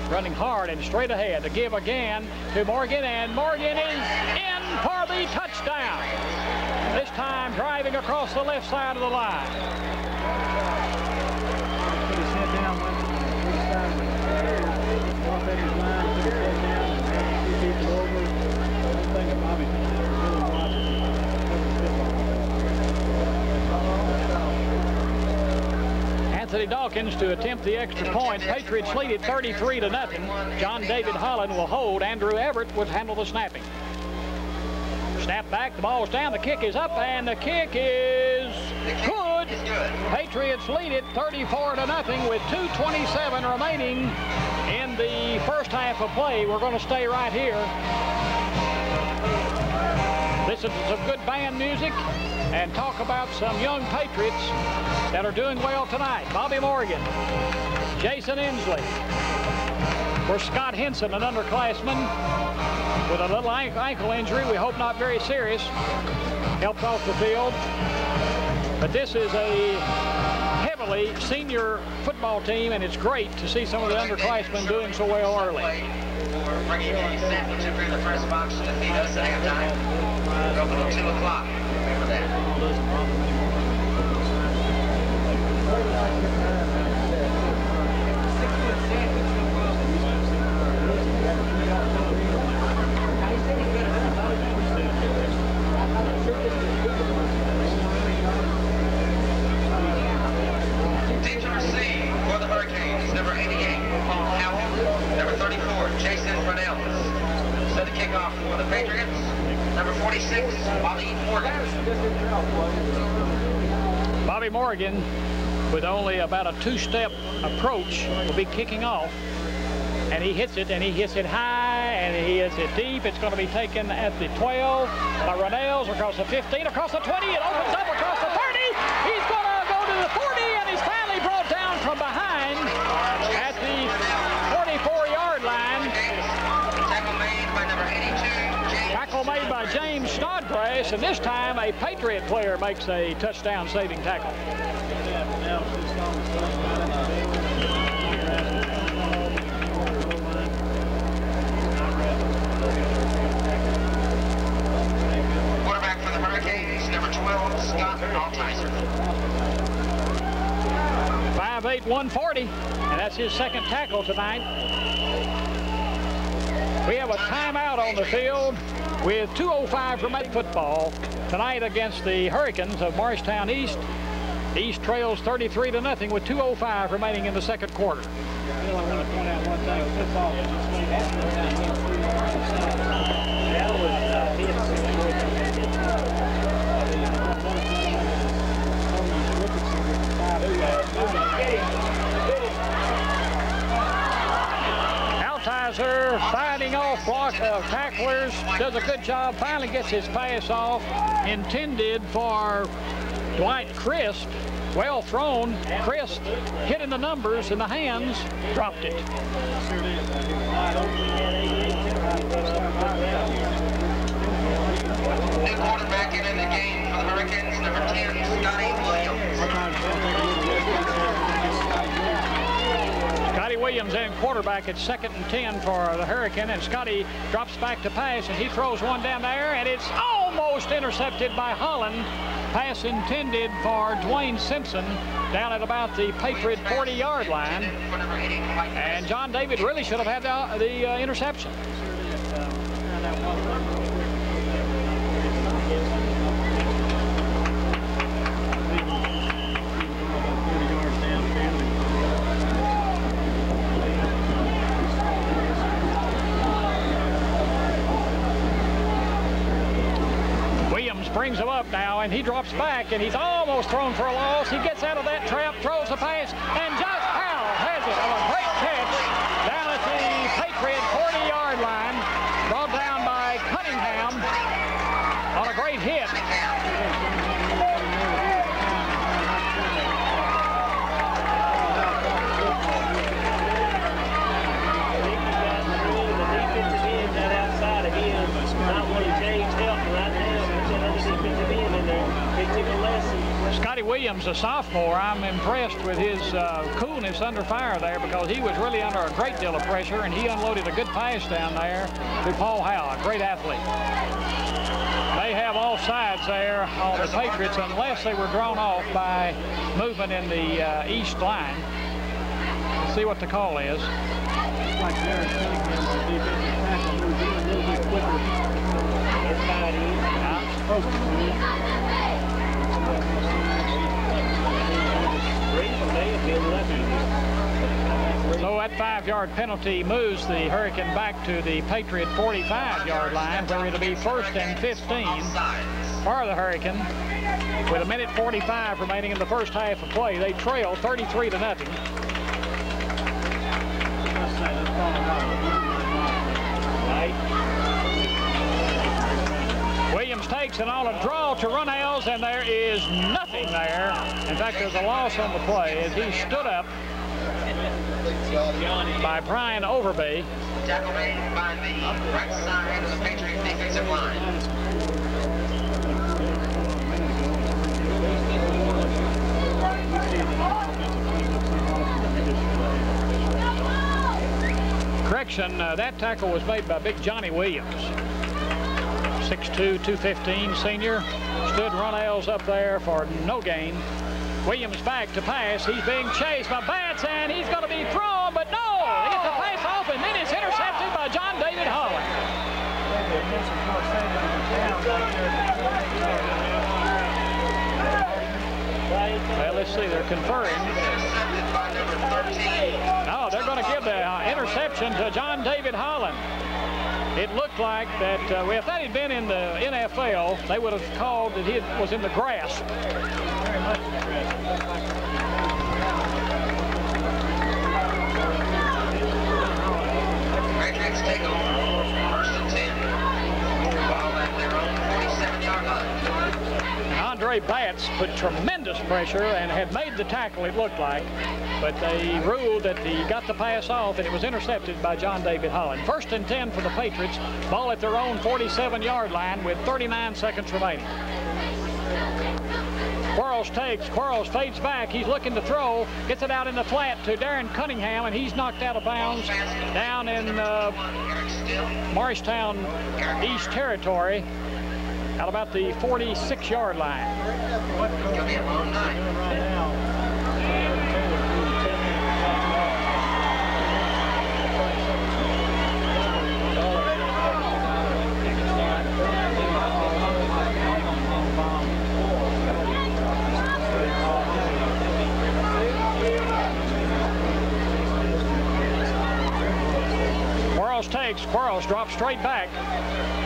running hard and straight ahead to give again to Morgan, and Morgan is in for the touchdown. This time driving across the left side of the line.
Put his head down, went to the side of the off at his line, put his head down, and had 2 people over. One thing that Bobby really watches is
Anthony Dawkins to attempt the extra point. Patriots lead it 33-0. John David Holland will hold. Andrew Everett would handle the snapping. Snap back, the ball's down, the kick is up, and the kick is good. Patriots lead it 34-0 with 2:27 remaining in the first half of play. We're going to stay right here. Listen to some good band music and talk about some young Patriots that are doing well tonight. Bobby Morgan, Jason Inslee. For Scott Henson, an underclassman with a little ankle injury, we hope not very serious, helped off the field. But this is a heavily senior football team, and it's great to see some of the underclassmen doing so well early.
We're bringing a sandwich in the first box to feed us at halftime. We're open at 2 o'clock. Remember that. for the Patriots, number 46, Bobby Morgan.
Bobby Morgan, with only about a two-step approach, will be kicking off. And he hits it, and he hits it high, and he hits it deep. It's going to be taken at the 12 by Runnels, across the 15, across the 20. It opens up across the 30. He's going to go to the 40, and he's finally brought down from behind at the 44-yard line.
Tackle made by number 82, James.
Tackle made by James Snodgrass, and this time a Patriot player makes a touchdown-saving tackle.
Quarterback for the Hurricanes, number 12, Scott Altizer.
5'8", 140, and that's his second tackle tonight. We have a timeout on the field with 2:05 remaining football tonight against the Hurricanes of Morristown East. East trails 33-0 with 2:05 remaining in the second quarter.
I want to point out one thing. Football is just
Altizer fighting off block of tacklers, does a good job, finally gets his pass off, intended for Dwight Crisp. Well thrown. Crisp hitting the numbers in the hands, dropped it.
New quarterback in the game for the Hurricanes, number 10, Scotty Williams.
Scotty Williams in quarterback at 2nd and 10 for the Hurricane, and Scotty drops back to pass, and he throws one down there, and it's almost intercepted by Holland. Pass intended for Dwayne Simpson down at about the Patriot 40-yard line, and John David really should have had the interception. Brings him up now, and he drops back, and he's almost thrown for a loss. He gets out of that trap, throws the pass, and just Powell has it on a great catch down at the Patriot 40-yard line, brought down by Cunningham on a great hit. Scotty Williams, a sophomore, I'm impressed with his coolness under fire there, because he was really under a great deal of pressure, and he unloaded a good pass down there to Paul Howell, a great athlete. They have all sides there on the Patriots unless they were drawn off by movement in the east line. Let's see what the call is.
like Jared Cunningham's the defensive tackle, moves in a little bit quicker. Supposed to move.
So that 5-yard penalty moves the Hurricane back to the Patriot 45-yard line, where it'll be 1st and 15 for the Hurricane. With 1:45 remaining in the first half of play, they trail 33-0. Williams takes it on a draw to Runnels, and there is nothing there. In fact, there's a loss on the play as he stood up by Brian Overby.
Tackle made by the right side of the Patriot defensive line.
Correction, that tackle was made by Big Johnny Williams. 6'2", 215 senior. Stood Runnels up there for no gain. Williams back to pass. He's being chased by Batts, and he's going to be thrown, but no! He gets the pass off, and then it's intercepted by John David Holland. Well, let's see, they're conferring. No, they're going to give the interception to John David Holland. It looked like that, well, if that had been in the NFL, they would have called that he was in the grass.
Very much in the grass.
Patriots take over. First and 10. Ball at their own 47-yard line.
Andre Batts put tremendous pressure and had made the tackle, it looked like, but they ruled that he got the pass off and it was intercepted by John David Holland. First and 10 for the Patriots. Ball at their own 47-yard line with 39 seconds remaining. Quarles takes, Quarles fades back, he's looking to throw, gets it out in the flat to Darren Cunningham, and he's knocked out of bounds down in Morristown East Territory at about the 46-yard line.
Could be a long night. Right now.
Takes, Quarles drops straight back.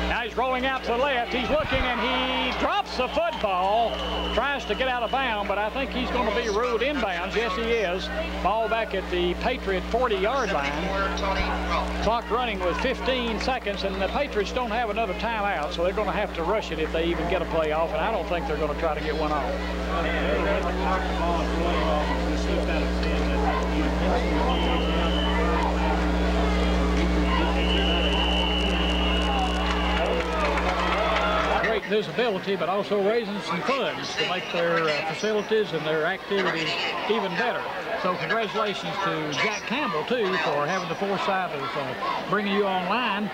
Now he's rolling out to the left. He's looking and he drops the football. Tries to get out of bounds, but I think he's going to be ruled inbounds. Yes, he is. Ball back at the Patriot 40-yard line. Clock running with 15 seconds, and the Patriots don't have another timeout, so they're going to have to rush it if they even get a play off, and I don't think they're going to try to get one off. Visibility, but also raising some funds to make their facilities and their activities even better. So congratulations to Jack Campbell, too, for having the foresight of bringing you online.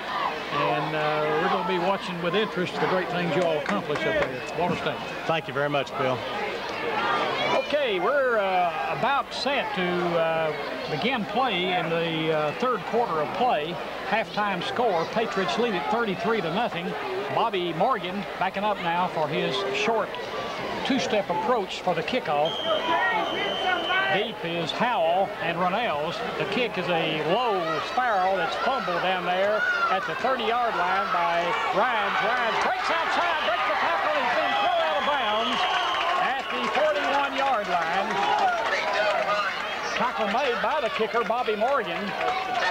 And we're going to be watching with interest the great things you all accomplish up there at Morristown.
Thank you very much, Bill.
Okay, we're about set to begin play in the third quarter of play. Halftime score, Patriots lead it 33-0. Bobby Morgan backing up now for his short two-step approach for the kickoff. Deep is Powell and Runnels. The kick is a low spiral that's fumbled down there at the 30-yard line by Ryman. Ryman breaks outside, breaks the tackle, he's been thrown out of bounds at the 41-yard line. Tackle made by the kicker, Bobby Morgan.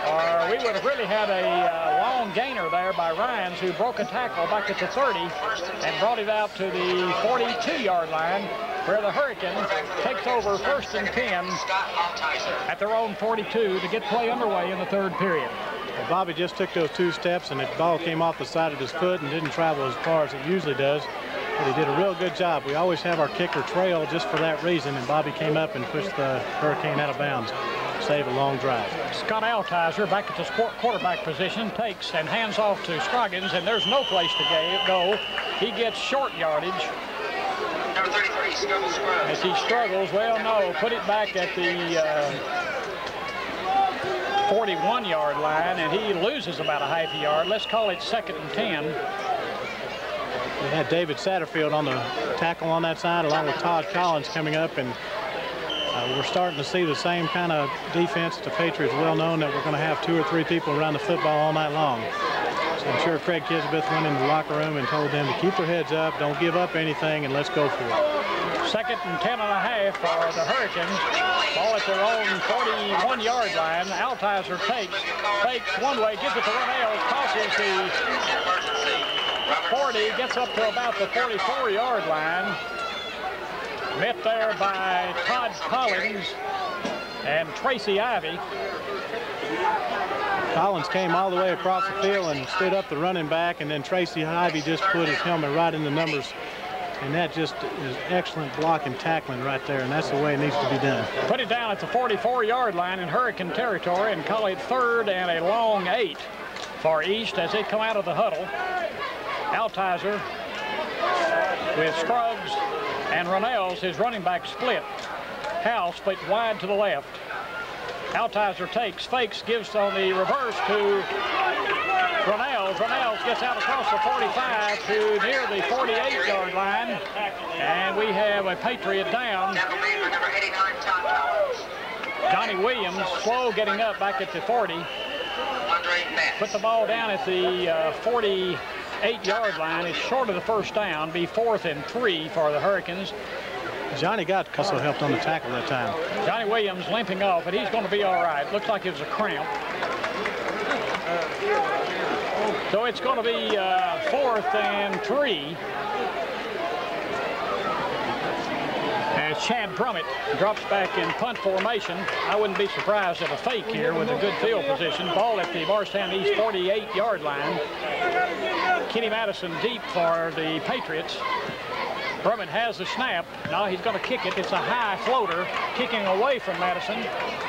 Or we would have really had a long gainer there by Ryans, who broke a tackle back at the 30 and brought it out to the 42-yard line, where the Hurricanes takes over first and 10 at their own 42 to get play underway in the third period.
Well, Bobby just took those 2 steps, and the ball came off the side of his foot and didn't travel as far as it usually does. But he did a real good job. We always have our kicker trail just for that reason, and Bobby came up and pushed the Hurricane out of bounds. Save a long drive.
Scott Altizer back at the quarterback position, takes and hands off to Scroggins, and there's no place to go. He gets short yardage.
Number 33, Scruggs.
As he struggles, well, no, put it back at the 41-yard line, and he loses about a half a yard. Let's call it second and 10.
We had David Satterfield on the tackle on that side, along with Todd Collins coming up, and we're starting to see the same kind of defense. The Patriots well known that we're going to have 2 or 3 people around the football all night long. So I'm sure Craig Kisbeth went in the locker room and told them to keep their heads up, don't give up anything, and let's go for it.
Second and 10.5 for the Hurricanes. Ball at their own 41-yard line. Altizer fakes one way, gives it to Runnels, crosses the 40, gets up to about the 44-yard line. Met there by Todd Collins and Tracy Ivy.
Collins came all the way across the field and stood up the running back, and then Tracy Ivy just put his helmet right in the numbers. And that just is excellent blocking, tackling right there, and that's the way it needs to be done.
Put it down at the 44-yard line in Hurricane territory and call it third and a long 8 for East as they come out of the huddle. Altizer with Scruggs and Runnels, his running back split. Howell split wide to the left. Altizer takes, fakes, gives on the reverse to Runnels. Runnels gets out across the 45 to near the 48-yard line. And we have a Patriot down. Johnny Williams, slow getting up back at the 40. put the ball down at the 48-yard line. It's short of the first down. Be 4th and 3 for the Hurricanes.
Johnny got also helped on the tackle that time.
Johnny Williams limping off, but he's going to be all right. Looks like it was a cramp. So it's going to be 4th and 3. As Chad Brummett drops back in punt formation. I wouldn't be surprised at a fake here with a good field position. Ball at the Morristown East 48-yard line. Kenny Madison deep for the Patriots. Brummett has the snap. Now he's going to kick it. It's a high floater, kicking away from Madison.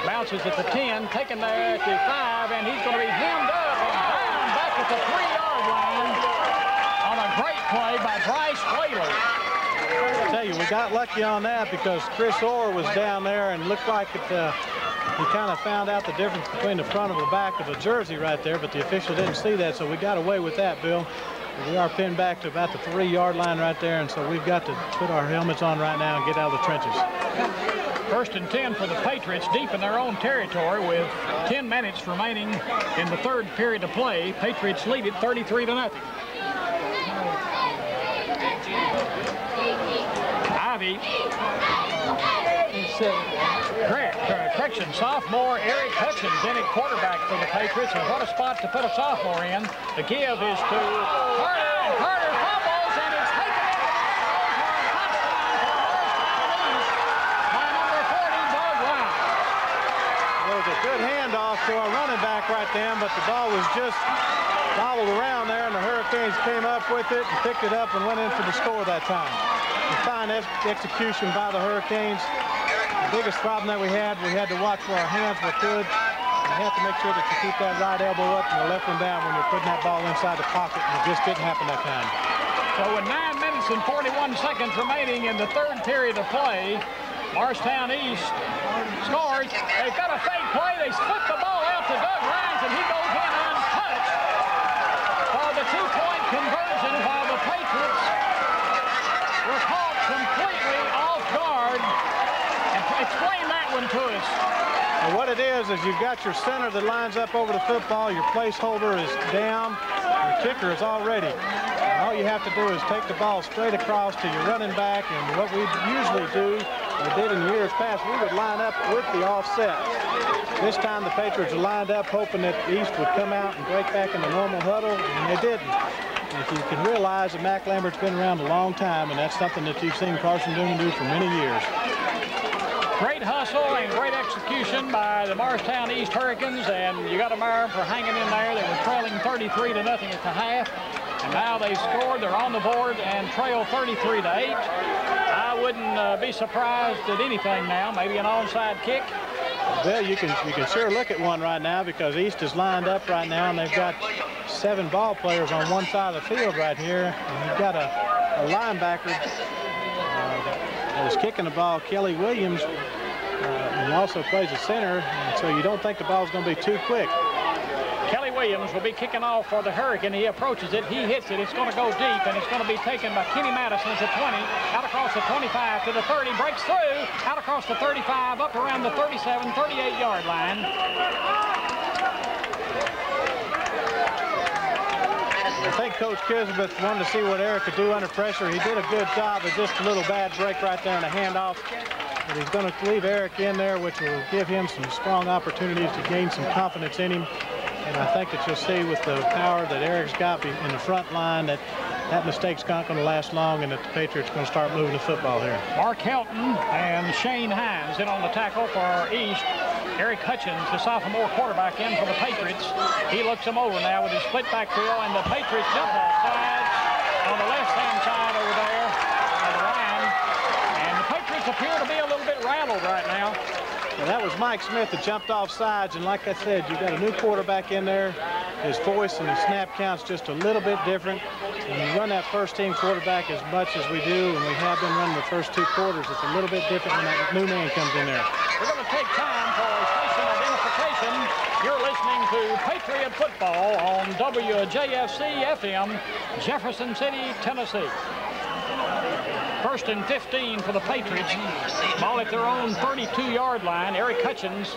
Bounces at the 10, taken there at the 5, and he's going to be hemmed up and down back at the 3-yard line on a great play by Bryce Whaley.
I tell you, we got lucky on that because Chris Orr was down there and looked like it, he kind of found out the difference between the front and the back of the jersey right there, but the official didn't see that, so we got away with that, Bill. We are pinned back to about the 3-yard line right there, and so we've got to put our helmets on right now and get out of the trenches.
1st and 10 for the Patriots, deep in their own territory with 10 minutes remaining in the 3rd period of play. Patriots lead it 33-0. Ivy. Correction, sophomore Eric Hutchins in at quarterback for the Patriots, and what a spot to put a sophomore in. The give is to Carter, and Carter fumbles, and it's taken into the end zone for a touchdown by number 40, Doug Ryman.
It was a good handoff to our running back right then, but the ball was just bobbled around there, and the Hurricanes came up with it and picked it up and went in for the score that time. A fine execution by the Hurricanes. The biggest problem that we had to watch where our hands were good. You have to make sure that you keep that right elbow up and the left one down when you're putting that ball inside the pocket, and it just didn't happen that time.
So with 9 minutes and 41 seconds remaining in the 3rd period of play, Morristown East scores. They've got a fake play. They split the ball out to Doug Rhines, and he goes in untouched for the 2-point conversion, while the Patriots were caught completely off guard. Explain that one to us.
And what it is you've got your center that lines up over the football, your placeholder is down, your kicker is all ready. And all you have to do is take the ball straight across to your running back, and what we usually do, we did in years past, we would line up with the offset. This time the Patriots are lined up hoping that the East would come out and break back in the normal huddle, and they didn't. And if you can realize that Mac Lambert's been around a long time, and that's something that you've seen Carson Doon do for many years.
Great hustle and great execution by the Morristown East Hurricanes, and you got to admire them for hanging in there. They were trailing 33-0 at the half, and now they scored. They're on the board and trail 33-8. I wouldn't be surprised at anything now. Maybe an onside kick.
Well, you can sure look at one right now because East is lined up right now, and they've got 7 ball players on one side of the field right here, and you've got a linebacker that is kicking the ball, Kelly Williams, and also plays a center, and so you don't think the ball's going to be too quick.
Kelly Williams will be kicking off for the Hurricane. He approaches it, he hits it, it's going to go deep, and it's going to be taken by Kenny Madison to 20, out across the 25 to the 30, breaks through, out across the 35, up around the 37, 38-yard line.
I think Coach Kisbeth wanted to see what Eric could do under pressure. He did a good job of just a little bad break right there in the handoff. But he's going to leave Eric in there, which will give him some strong opportunities to gain some confidence in him. And I think that you'll see with the power that Eric's got in the front line that mistake's not going to last long, and that the Patriots are going to start moving the football here.
Mark Helton and Shane Hines in on the tackle for East. Eric Hutchins, the sophomore quarterback, in for the Patriots. He looks them over now with his split backfield, and the Patriots jump off sides on the left-hand side over there of the line. And the Patriots appear to be a little bit rattled right now.
Well, that was Mike Smith that jumped off sides, and like I said, you've got a new quarterback in there. His voice and his snap count's just a little bit different. When you run that first-team quarterback as much as we do, and we have been running the first 2 quarters, it's a little bit different when that new man comes in there.
We're going to take time for station identification. You're listening to Patriot Football on WJFC FM, Jefferson City, Tennessee. First and 15 for the Patriots. Ball at their own 32-yard line. Eric Hutchins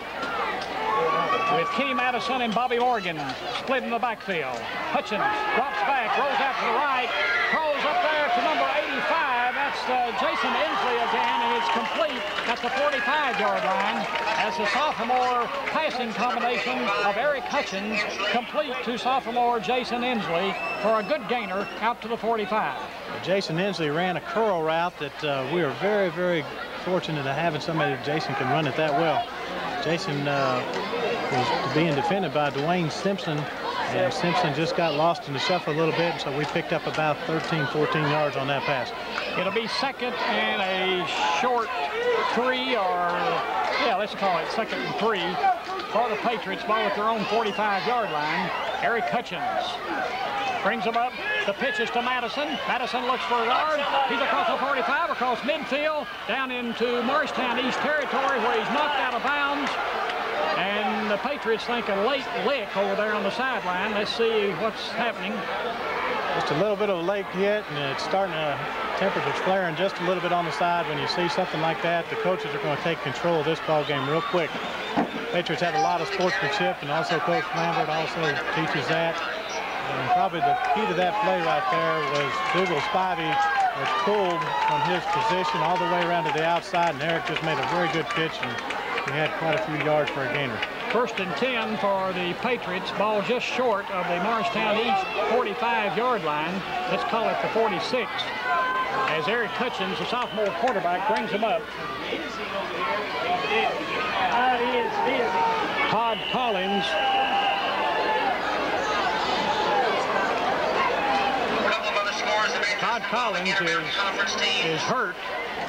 with Kenny Madison and Bobby Morgan split in the backfield. Hutchins drops back, rolls out to the right, throws up there to number 85. That's Jason Inslee again, and it's complete at the 45-yard line as the sophomore passing combination of Eric Hutchins complete to sophomore Jason Inslee for a good gainer out to the 45.
Jason Inslee ran a curl route that we are very, very fortunate to having somebody that Jason can run it that well. Jason was being defended by Dwayne Simpson, and Simpson just got lost in the shuffle a little bit, so we picked up about 13, 14 yards on that pass.
It'll be second and a short 3, or yeah, let's call it second and 3 for the Patriots. Ball at their own 45-yard line. Eric Hutchins brings them up. The pitch is to Madison. Madison looks for a guard. He's across the 45, across midfield, down into Morristown East territory where he's knocked out of bounds. And the Patriots think a late lick over there on the sideline. Let's see what's happening.
Just a little bit of a late hit, and it's starting to, temperature's flaring just a little bit on the side. When you see something like that, the coaches are going to take control of this ball game real quick. Patriots have a lot of sportsmanship, and also Coach Lambert also teaches that. And probably the key to that play right there was Dougal Spivey was pulled from his position all the way around to the outside, and Eric just made a very good pitch, and he had quite a few yards for a gainer.
First and 10 for the Patriots. Ball just short of the Morristown East 45-yard line. Let's call it the 46. As Eric Hutchins, the sophomore quarterback, brings him up. Todd Collins. Todd Collins is hurt.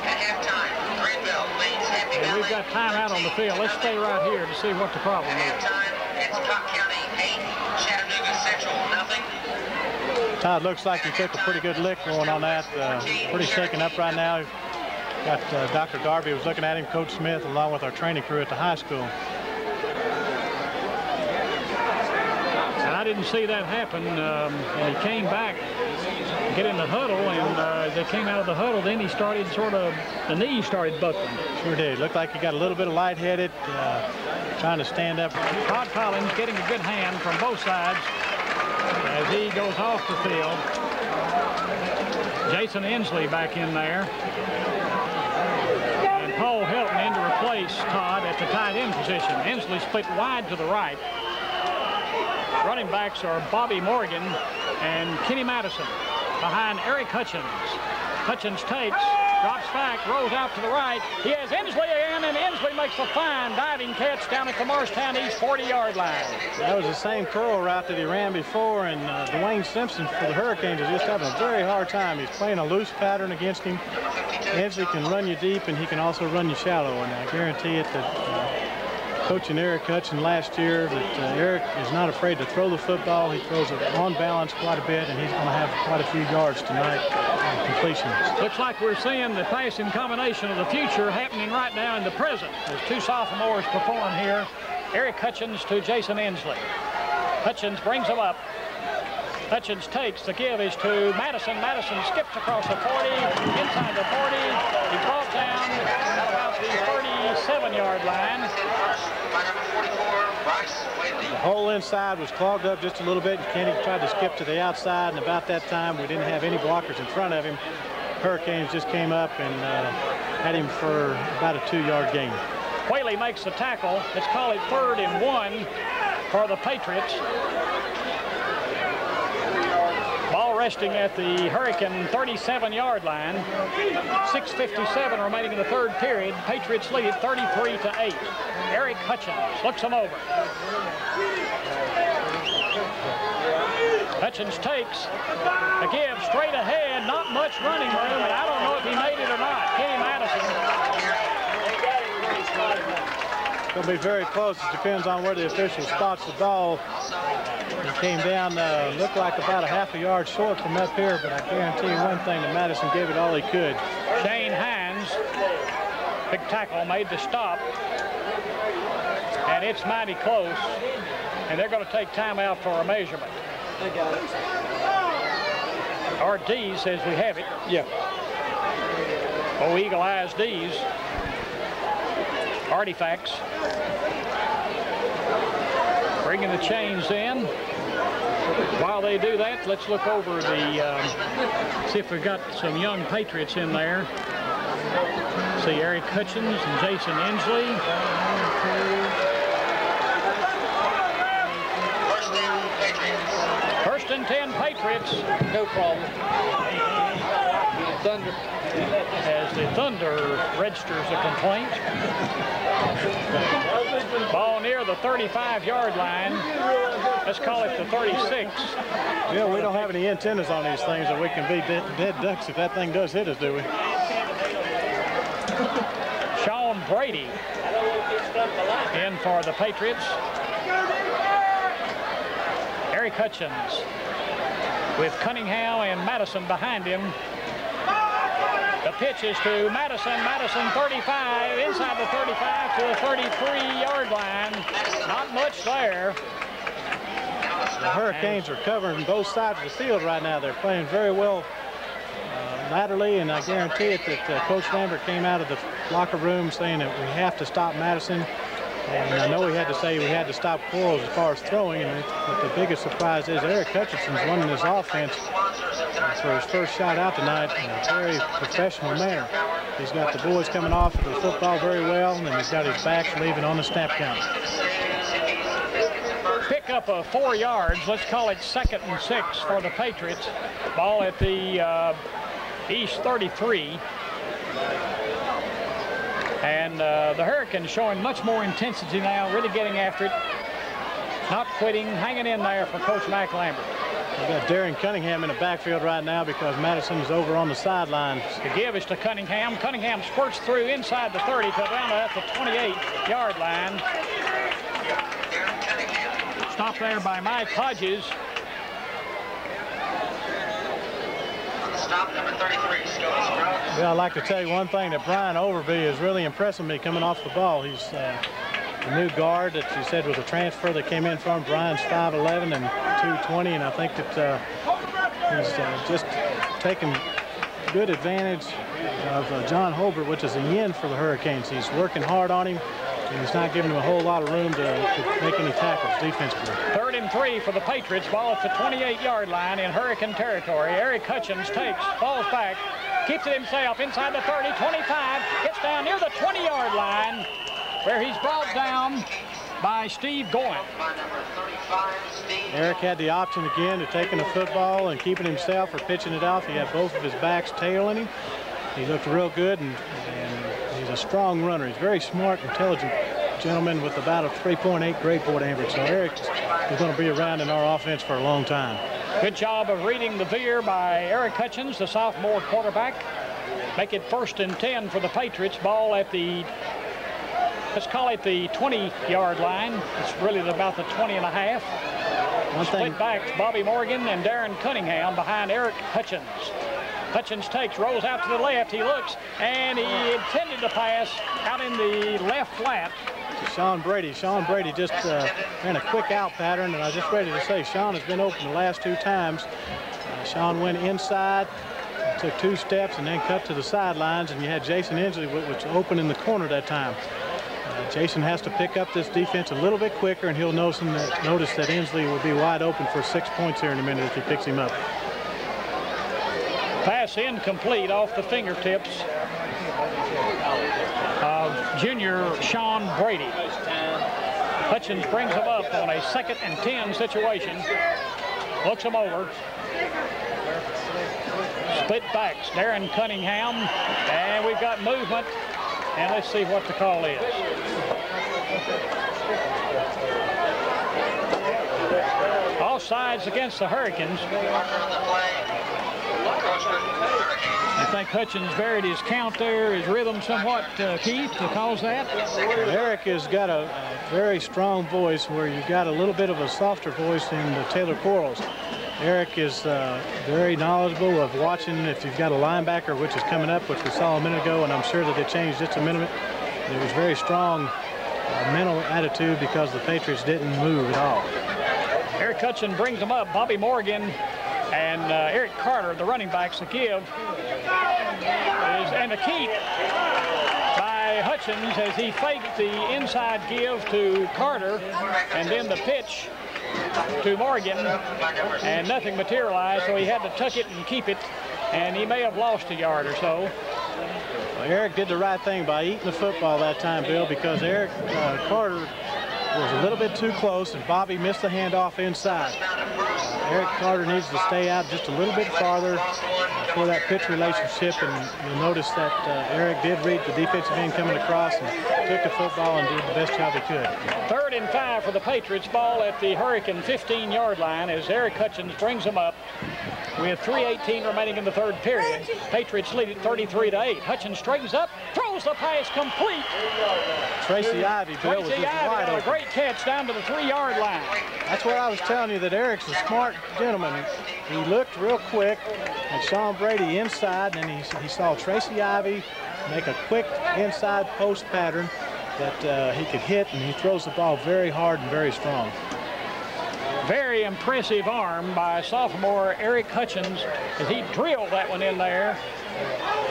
At halftime, Greenville leads Happy Valley.
And we've got time out on the field. Let's stay right here to see what the problem is.
At halftime, it's Cobb County 8, Chattanooga Central nothing.
Todd looks like he took a pretty good lick going on that. Pretty shaken up right now. Got Dr. Garvey was looking at him, Coach Smith, along with our training crew at the high school.
I didn't see that happen, and he came back, get in the huddle, and as they came out of the huddle, then he started the knees started buckling.
Sure did. Looked like he got a little bit of lightheaded, trying to stand up.
Todd Collins getting a good hand from both sides as he goes off the field. Jason Inslee back in there. And Paul Helton in to replace Todd at the tight end position. Inslee split wide to the right. Running backs are Bobby Morgan and Kenny Madison behind Eric Hutchins. Hutchins takes, drops back, rolls out to the right. He has Inslee again, and Inslee makes a fine diving catch down at the Morristown East 40-yard line.
That was the same curl route that he ran before, and Dwayne Simpson for the Hurricanes is just having a very hard time. He's playing a loose pattern against him. Inslee can run you deep, and he can also run you shallow, and I guarantee it that coaching Eric Hutchins last year, that Eric is not afraid to throw the football. He throws it on balance quite a bit, and he's going to have quite a few yards tonight on completions.
Looks like we're seeing the passing combination of the future happening right now in the present. There's two sophomores perform here. Eric Hutchins to Jason Inslee. Hutchins brings him up. Hutchins takes, the give is to Madison. Madison skips across the 40, inside the 40. He brought down at about the 37-yard line.
The whole inside was clogged up just a little bit, and Kenny tried to skip to the outside, and about that time we didn't have any blockers in front of him. Hurricanes just came up and had him for about a 2-yard gain.
Whaley makes the tackle. Let's call it 3rd and 1 for the Patriots. Ball resting at the Hurricane 37-yard line. 6:57 remaining in the third period. Patriots lead 33-8. Eric Hutchins looks him over. Hutchins takes a give straight ahead. Not much running room, and I don't know if he made it or not. Kenny Madison.
It'll be very close. It depends on where the official spots the ball. He came down, looked like about a half a yard short from up here, but I guarantee you one thing, that Madison gave it all he could.
Shane Hines, big tackle, made the stop. And it's mighty close. And they're going to take timeout for a measurement.
They got it.
RD says we have it.
Yeah.
Oh, Eagle Eyes D's. Artifacts. Bringing the chains in. While they do that, let's look over the, see if we've got some young Patriots in there. See Eric Hutchins and Jason Inslee.
First down, Patriots.
First and 10 Patriots.
No problem. Thunder.
As the Thunder registers a complaint. Ball near the 35-yard line. Let's call it the 36.
Yeah, we don't have any antennas on these things that we can be dead ducks if that thing does hit us, do we?
Sean Brady in for the Patriots. Eric Hutchins with Cunningham and Madison behind him. The pitch is to Madison. Madison 35, inside the 35 to the 33-yard line. Not much there.
The Hurricanes are covering both sides of the field right now. They're playing very well laterally, and I guarantee it that Coach Lambert came out of the locker room saying that we have to stop Madison. And I know he had to say we had to stop Quarles as far as throwing, but the biggest surprise is Eric Hutchinson's running this offense for his first shot out tonight in a very professional manner. He's got the boys coming off of the football very well, and he's got his backs leaving on the snap count.
Pick up of 4 yards. Let's call it 2nd and 6 for the Patriots. Ball at the East 33. And the Hurricanes showing much more intensity now, really getting after it. Not quitting, hanging in there for Coach Mac Lambert.
We've got Darren Cunningham in the backfield right now because Madison's over on the sidelines.
The give is to Cunningham. Cunningham squirts through inside the 30 to down at the 28-yard line. Stopped there by Mike Hodges.
Stop number 33,
Well, I'd like to tell you one thing, that Brian Overby is really impressing me coming off the ball. He's the new guard that you said was a transfer that came in from. Brian's 5'11" and 220, and I think that he's just taking good advantage of John Holbert, which is a yin for the Hurricanes. He's working hard on him, and he's not giving him a whole lot of room to make any tackles defensively.
3rd and 3 for the Patriots. Ball at the 28-yard line in Hurricane territory. Eric Hutchins takes, falls back, keeps it himself inside the 30, 25, gets down near the 20-yard line, where he's brought down by Steve Goin.
Eric had the option again of taking the football and keeping himself or pitching it off. He had both of his backs tailing him. He looked real good, and he's a strong runner. He's very smart, intelligent gentleman with about a 3.8 grade point average. So Eric is going to be around in our offense for a long time.
Good job of reading the veer by Eric Hutchins, the sophomore quarterback. Make it 1st and 10 for the Patriots. Ball at the, let's call it the 20-yard line. It's really about the 20 and a half. Split backs, Bobby Morgan and Darren Cunningham behind Eric Hutchins. Hutchins takes, rolls out to the left. He looks, and he intended to pass out in the left flat.
Sean Brady. Sean Brady just ran a quick out pattern, and I was just ready to say Sean has been open the last 2 times. Sean went inside, took 2 steps, and then cut to the sidelines, and you had Jason Inslee, which opened in the corner that time. Jason has to pick up this defense a little bit quicker, and he'll notice that Inslee will be wide open for 6 points here in a minute if he picks him up.
Pass incomplete off the fingertips of junior Sean Brady. Hutchins brings him up on a 2nd and 10 situation. Looks him over. Split backs, Darren Cunningham, and we've got movement. And let's see what the call is. Offsides against the Hurricanes. I think Hutchins varied his count there, his rhythm somewhat, Keith, to cause that.
Eric has got a very strong voice where you've got a little bit of a softer voice in Taylor Quarles. Eric is very knowledgeable of watching if you've got a linebacker, which is coming up, which we saw a minute ago, and I'm sure that they changed just a minute. It was very strong mental attitude because the Patriots didn't move at all.
Eric Hutchins brings him up. Bobby Morgan And Eric Carter, the running backs, the give is, and the keep by Hutchins as he faked the inside give to Carter, and then the pitch to Morgan, and nothing materialized, so he had to tuck it and keep it, and he may have lost a yard or so.
Well, Eric did the right thing by eating the football that time, Bill, because Eric Carter was a little bit too close, and Bobby missed the handoff inside. Eric Carter needs to stay out just a little bit farther for that pitch relationship, and you'll notice that Eric did read the defensive end coming across and took the football and did the best job he could.
3rd and 5 for the Patriots. Ball at the Hurricane 15-yard line as Eric Hutchins brings them up with 3:18 remaining in the 3rd period. Patriots lead it 33-8. Hutchins straightens up, throws the pass complete.
Tracy Ivy, Bill, was just wide open.
A great catch down to the 3-yard line.
That's what I was telling you, that Eric's a smart gentleman. He looked real quick at Sean Brady inside, and he saw Tracy Ivy make a quick inside post pattern that he could hit, and he throws the ball very hard and very strong.
Very impressive arm by sophomore Eric Hutchins as he drilled that one in there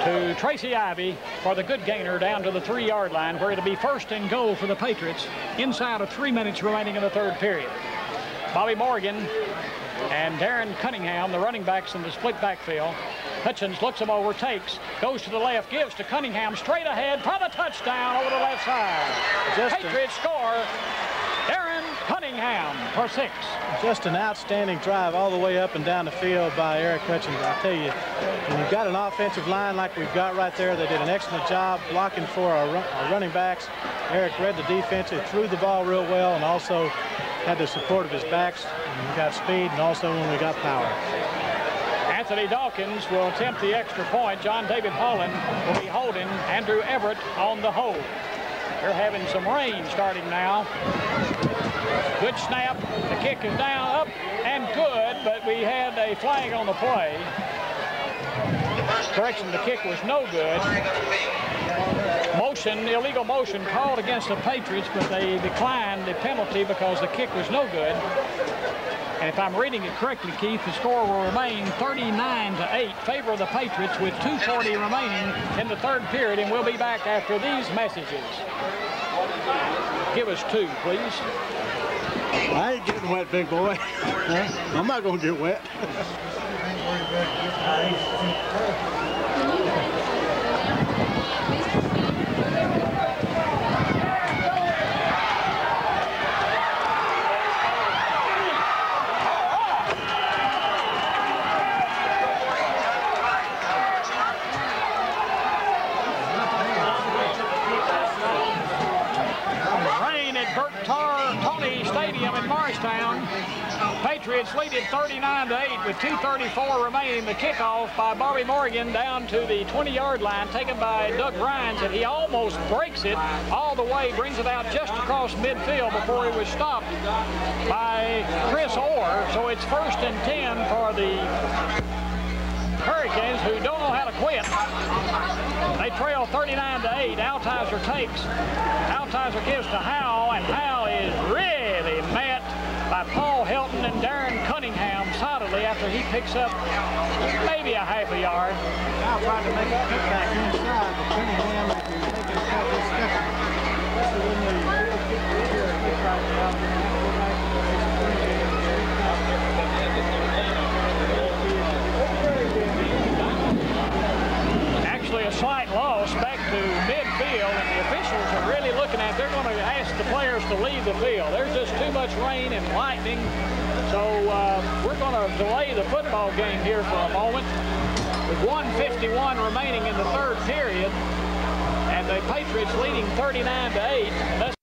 to Tracy Ivy for the good gainer down to the 3-yard line, where it'll be 1st and goal for the Patriots inside of 3 minutes remaining in the 3rd period. Bobby Morgan and Darren Cunningham, the running backs in the split backfield. Hutchins looks him over, takes, goes to the left, gives to Cunningham straight ahead for the touchdown over the left side. Patriots score. Darren Cunningham for 6.
Just an outstanding drive all the way up and down the field by Eric Hutchins. I tell you, when you've got an offensive line like we've got right there, they did an excellent job blocking for our running backs. Eric read the defense, he threw the ball real well, and also had the support of his backs. And we got speed, and also when we got power.
Anthony Dawkins will attempt the extra point. John David Holland will be holding Andrew Everett on the hold. They're having some rain starting now. Good snap. The kick is down, up, and good, but we had a flag on the play. Correction, the kick was no good. Motion, illegal motion called against the Patriots, but they declined the penalty because the kick was no good. And if I'm reading it correctly, Keith, the score will remain 39-8, favor of the Patriots with 2:40 remaining in the 3rd period, and we'll be back after these messages. Give us 2, please.
I ain't getting wet, big boy. I'm not going to get wet.
In Morristown, Patriots lead it 39-8 with 2:34 remaining. The kickoff by Bobby Morgan down to the 20-yard line, taken by Doug Ryans, and he almost breaks it all the way, brings it out just across midfield before he was stopped by Chris Orr. So it's 1st and 10 for the Hurricanes, who don't know how to quit. They trail 39-8. Altizer takes. Altizer gives to Howell, and Howell is really met by Paul Helton and Darren Cunningham solidly after he picks up maybe a half a yard.
Now trying to make a cutback inside, but Cunningham, if you take a cut, this second. This is when they kick right now.
Actually, a slight loss back to midfield, and the officials are really looking at, they're going to ask the players to leave the field. There's just too much rain and lightning, so we're going to delay the football game here for a moment with 1:51 remaining in the 3rd period, and the Patriots leading 39-8.